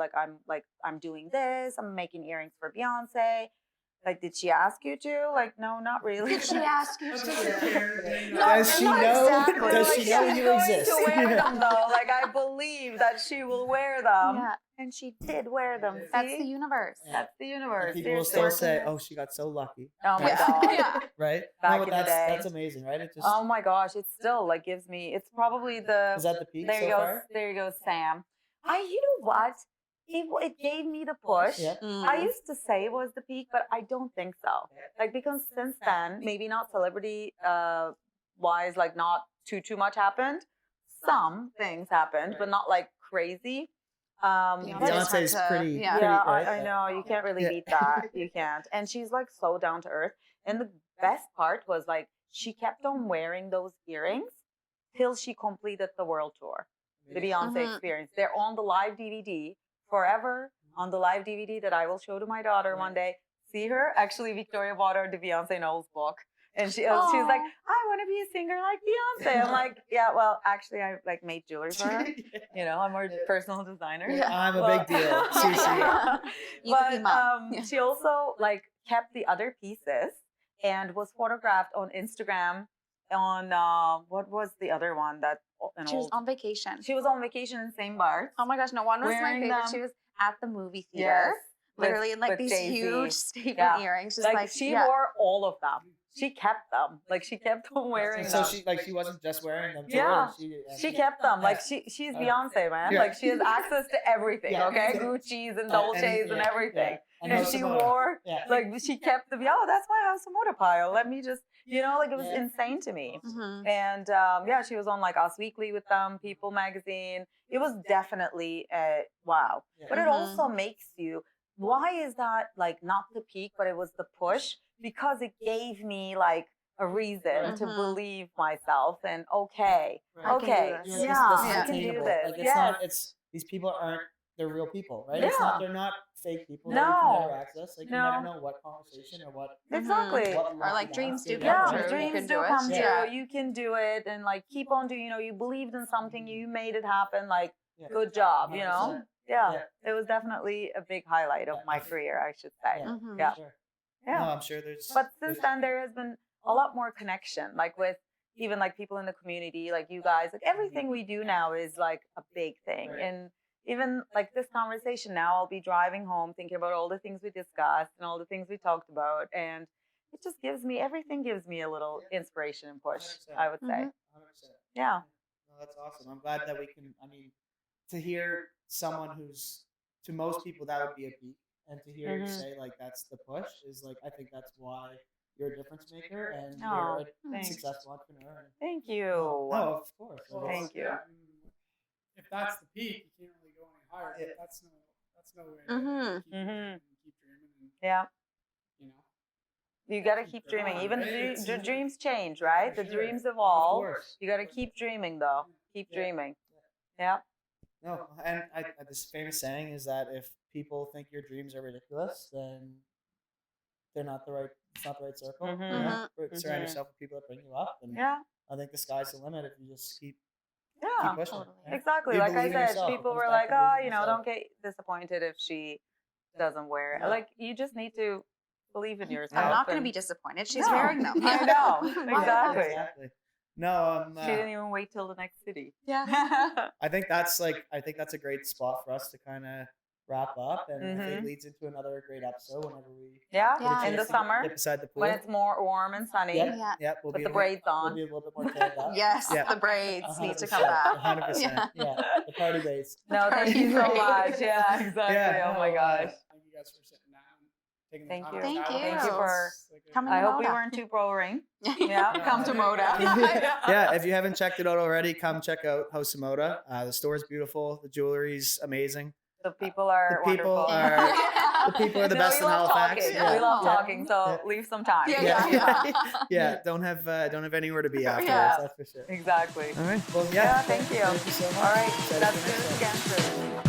I'm doing this. I'm making earrings for Beyonce. Like, did she ask you to? Like, no, not really. Did she ask you Does to? she Not know? exactly. Does Like, she she's know you going exist? to wear them though. Like, I believe that she will wear them. Yeah. And she did wear them. That's see? the universe. That's the universe. People will Seriously. still say, "Oh, she got so lucky." Oh my Right? God. Yeah. Right? Back No, in but the day. that's amazing, right? It just Oh my gosh. It still like gives me, it's probably the, is that the peak there so you go. far? There you go, Sam. You know what? It gave me the push. Yeah. I used to say it was the peak, but I don't think so. Like, because since then, maybe not celebrity wise, like not too much happened. Some things happened, but not like crazy. Beyonce's pretty. yeah. pretty, right? I know. You can't really beat that. You can't. And she's like so down to earth. And the best part was like she kept on wearing those earrings till she completed the world tour, the Beyonce experience. They're on the live DVD forever, on the live DVD that I will show to my daughter one day. See her? Actually, Victoria bought her the Beyonce Knowles book. And she was like, I want to be a singer like Beyonce. I'm like, yeah, well, actually, I like made jewelry for her. I'm her personal designer. Yeah. I'm a big deal. Seriously. You could be mom. But she also like kept the other pieces and was photographed on Instagram on what was the other one that She was on vacation. She was on vacation in St. Bart's. Oh my gosh, no one was my Wearing favorite. them. She was at the movie theater. Yes, Literally in like with these Jay-Z. huge statement Yeah. earrings. Just Like she wore all of them. She kept them. Like she kept on wearing So them. she wasn't just wearing them. Yeah. She She kept them. Like she's Beyonce, man. Yeah. Like she has access to everything. Yeah. Okay, Gucci's and Dolce's and everything. And And House she of MODA. wore Yeah. like she kept the that's my House of MODA pile. Let me just like it was Yeah. insane to me. Mhm. And she was on like Us Weekly with them, People magazine. It was definitely wow. Yeah. But it Mhm. also makes you. Why is that like not the peak, but it was the push? Because it gave me like a reason to Mhm. believe myself and okay, Right. I can do okay, this. You're like, yeah, this is I can attainable. do this. Like it's Yes. not. It's these people aren't. They're real people, right? It's not. Yeah. They're not fake people. No. That you can never access. Like No. you never know what conversation or what. Exactly. what Or luck like you dreams have do to come Yeah, true. right? You dreams can do do it. come Yeah. true. You can do it, and like keep on doing. You believed in something, you made it happen. Like Yeah. good job, 100%. Yeah. It was definitely a big highlight of my career, I should say. Yeah, Mhm. Yeah. Sure. Yeah. No, I'm sure there's. But since there's- then, there has been a lot more connection, like with even like people in the community, like you guys. Like everything we do now is like a big thing. Right. And even like this conversation now, I'll be driving home thinking about all the things we discussed and all the things we talked about. And it just everything gives me a little inspiration and push, 100%. I would say. 100%. Yeah. No, that's awesome. I'm glad that we can. I mean, to hear someone who's to most people that would be a peak, and to hear you Mhm. say like that's the push is like I think that's why you're a difference maker and Oh, you're a thanks. successful entrepreneur. And, Thank you. no, of course. Well, Thank you. yeah, I mean, if that's the peak, you can't really go any higher. Yeah. That's no way. Mhm. To keep dreaming and keep dreaming, and Yeah. you know. You got to keep dreaming. Even Right? the dreams change, right? The Sure. dreams Of evolve. course. You got to keep dreaming, though. Keep Yeah. dreaming. Yeah. No, and this famous saying is that if people think your dreams are ridiculous, then they're not the right. It's not the right circle. Mhm. You know? Surround Mhm. yourself with people that bring you up, and Yeah. I think the sky's the limit if you just keep Yeah. pushing. totally. Yeah. Exactly. You Like I believe in said, yourself. It people comes were back like, to oh, believing you in know, yourself. don't get disappointed if she doesn't wear it. Yeah. Like, you just need to believe in yourself. I'm not going to and- be disappointed. She's No. wearing them. I know. Yeah, Exactly. exactly. No, She didn't even wait till the next city. Yeah. I think that's a great spot for us to kind of wrap up, and I think Mhm. it leads into another great episode whenever we Yeah. Yeah. get a In the chance to summer, get beside the pool. when it's more warm and sunny, Yep, Yeah. yep, we'll with be the a little- braids We'll on. be a little bit more tanned up. Yes, Yeah. the braids need to come 100%, back. 100%. Yeah, the party braids. No, thank you so Party much. braids. Yeah, exactly. Yeah, Oh my no, gosh. Thank you guys for sitting down, taking the Thank time you. to Thank chat with you. us. Thank you for It's like a- coming I to hope we Moda. weren't too boring. Yeah. Yeah. Come to Moda. Yeah, if you haven't checked it out already, come check out House of MODA. The store's beautiful. The jewelry's amazing. The people are The people wonderful. are- the people are the No, best we in love Halifax. talking. Yeah. We love Yeah. talking, so Yeah. leave some time. Yeah. Yeah, don't have anywhere to be afterwards. Yeah. That's for sure. Exactly. All right. Well, Yeah, yeah. thank you. Thank you so much. All right, Excited let's for do the next this one. again soon.